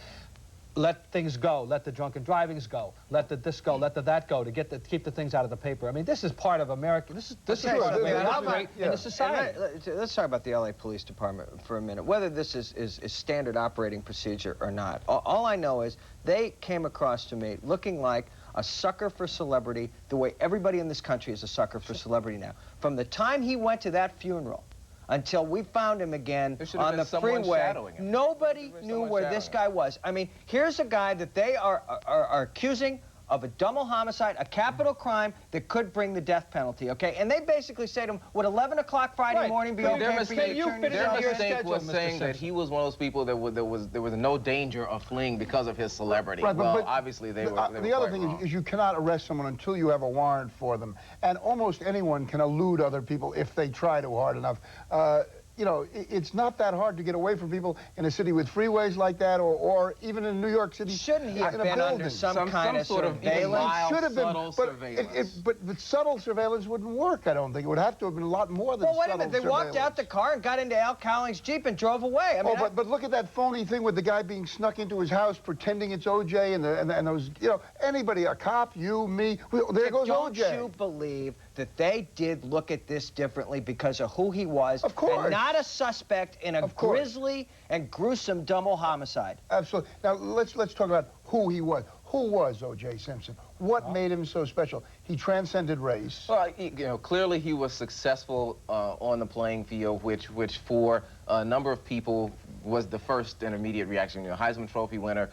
let things go, let the drunken drivings go, let the this go, let the that go, to keep the things out of the paper. I mean, this is part of America. This is part of America in the society. Let's talk about the LA Police Department for a minute, whether this is standard operating procedure or not. All I know is they came across to me looking like a sucker for celebrity, the way everybody in this country is a sucker for celebrity now. From the time he went to that funeral until we found him again on the freeway, nobody knew where this guy was. I mean, here's a guy that they are accusing of a double homicide, a capital crime that could bring the death penalty, okay? And they basically say to him, would 11 o'clock Friday morning be okay for you? Their mistake was saying that he was one of those people that there was no danger of fleeing because of his celebrity. Right, well, obviously they were the other thing is you cannot arrest someone until you have a warrant for them. And almost anyone can elude other people if they try too hard enough. You know, it's not that hard to get away from people in a city with freeways like that, or even in New York City. Shouldn't he have been under some kind of sort of surveillance? Should have been, but subtle surveillance wouldn't work, I don't think. It would have to have been a lot more than subtle surveillance. Well, wait a minute. They walked out the car and got into Al Cowling's Jeep and drove away. I mean, but look at that phony thing with the guy being snuck into his house pretending it's O.J. and those, you know, anybody, a cop, you, me, there goes O.J. Don't you believe that they did look at this differently because of who he was? Of course. And not a suspect in a grisly and gruesome double homicide. Absolutely. Now, let's talk about who he was. Who was O.J. Simpson? What made him so special? He transcended race. Well, you know, clearly he was successful on the playing field, which for a number of people was the first and immediate reaction. You know, Heisman Trophy winner,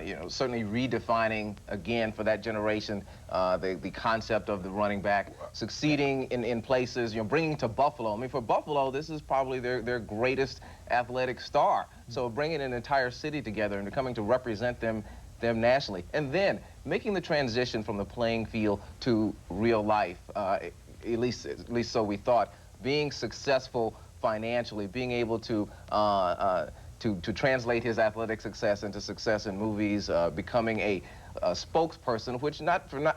you know, certainly redefining again for that generation the concept of the running back, succeeding in places, you know, bringing to Buffalo. I mean, for Buffalo, this is probably their greatest athletic star. So bringing an entire city together and coming to represent them nationally, and then making the transition from the playing field to real life, at least so we thought, being successful financially, being able to translate his athletic success into success in movies, becoming a spokesperson, which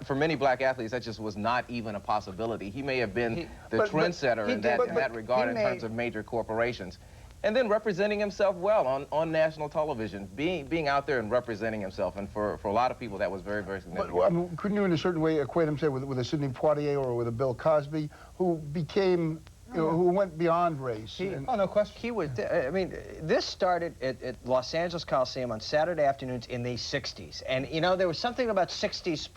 for many black athletes, that just was not even a possibility. He may have been the trendsetter in that regard in terms of major corporations. And then representing himself well on national television, being out there and representing himself, and for a lot of people that was very, very significant. But, I mean, couldn't you in a certain way equate him, say, with a Sidney Poitier or with a Bill Cosby, who became who went beyond race. Oh, no question. He was, I mean, this started at Los Angeles Coliseum on Saturday afternoons in the 60s. And, you know, there was something about 60s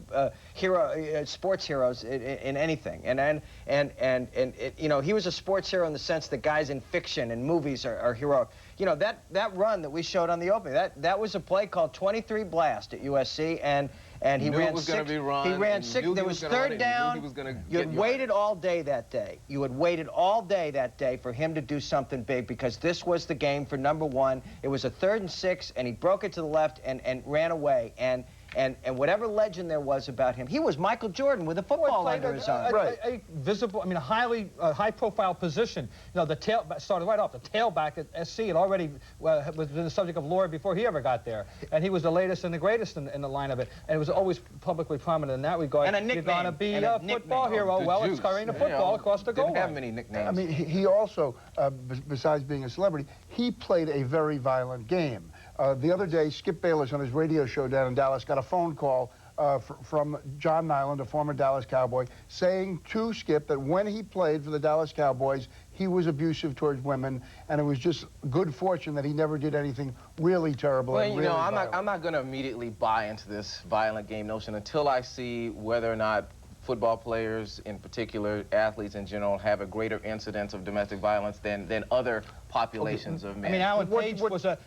sports heroes in anything. And you know, he was a sports hero in the sense that guys in fiction and movies are heroic. You know, that run that we showed on the opening, that was a play called 23 Blast at USC, and he ran six. He ran six. There was third down. You had waited all day that day. You had waited all day that day for him to do something big, because this was the game for #1. It was a 3rd and 6, and he broke it to the left and ran away. And whatever legend there was about him, he was Michael Jordan with a football under his arm. A visible, I mean, a highly high-profile position. You know, the tail started right off. The tailback at SC had already was the subject of lore before he ever got there, and he was the latest and the greatest in the line of it. And it was always publicly prominent in that regard. And a nickname. You're gonna be a football hero. Well, it's carrying a football across the goal line. Didn't have many nicknames. I mean, he also, besides being a celebrity, he played a very violent game. The other day, Skip Bayless on his radio show down in Dallas got a phone call from John Nyland, a former Dallas Cowboy, saying to Skip that when he played for the Dallas Cowboys, he was abusive towards women, and it was just good fortune that he never did anything really terrible. Well, and you really know, violent. I'm not going to immediately buy into this violent game notion until I see whether or not football players, in particular, athletes in general, have a greater incidence of domestic violence than other populations of men. I mean, Alan Page was a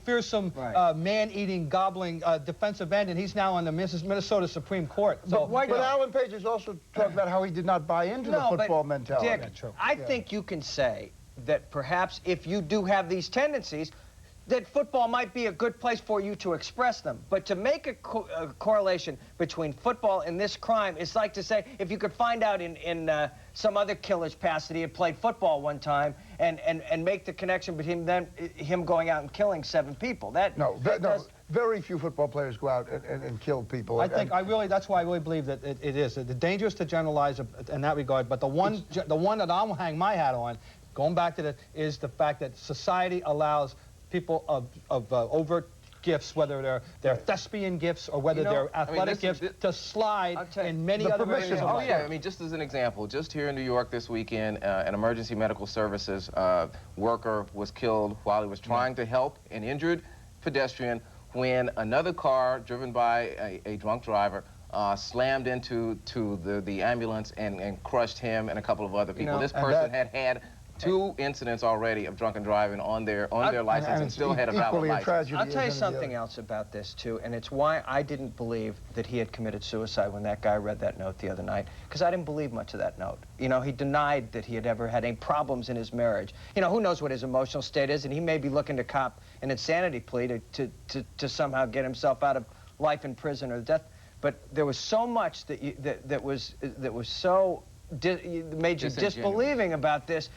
fearsome, man-eating, gobbling defensive end, and he's now on the Minnesota Supreme Court. So, but Alan Page has also talked about how he did not buy into the football mentality. Dick, I think you can say that perhaps if you do have these tendencies, that football might be a good place for you to express them. But to make a correlation between football and this crime is like to say, if you could find out in some other killer's past that he had played football one time and make the connection between him going out and killing 7 people. No, very few football players go out and kill people. That's why I really believe that it is. It's dangerous to generalize in that regard, but the one that I'll hang my hat on, going back to is the fact that society allows people of overt gifts, whether they're thespian gifts or whether they're athletic gifts, to slide in many other areas of life. Oh, yeah. I mean, just as an example, just here in New York this weekend, an emergency medical services worker was killed while he was trying to help an injured pedestrian when another car driven by a drunk driver slammed into the ambulance and crushed him and a couple of other people. This person had 2 incidents already of drunken driving on their license and still had a valid license. I'll tell you something else about this, too, and it's why I didn't believe that he had committed suicide when that guy read that note the other night, because I didn't believe much of that note. You know, he denied that he had ever had any problems in his marriage. You know, who knows what his emotional state is, and he may be looking to cop an insanity plea to somehow get himself out of life in prison or death. But there was so much that was so made you disbelieving about this.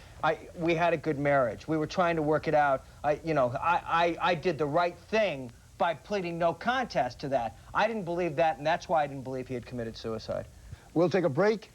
We had a good marriage. We were trying to work it out. I did the right thing by pleading no contest to that. I didn't believe that, and that's why I didn't believe he had committed suicide. We'll take a break.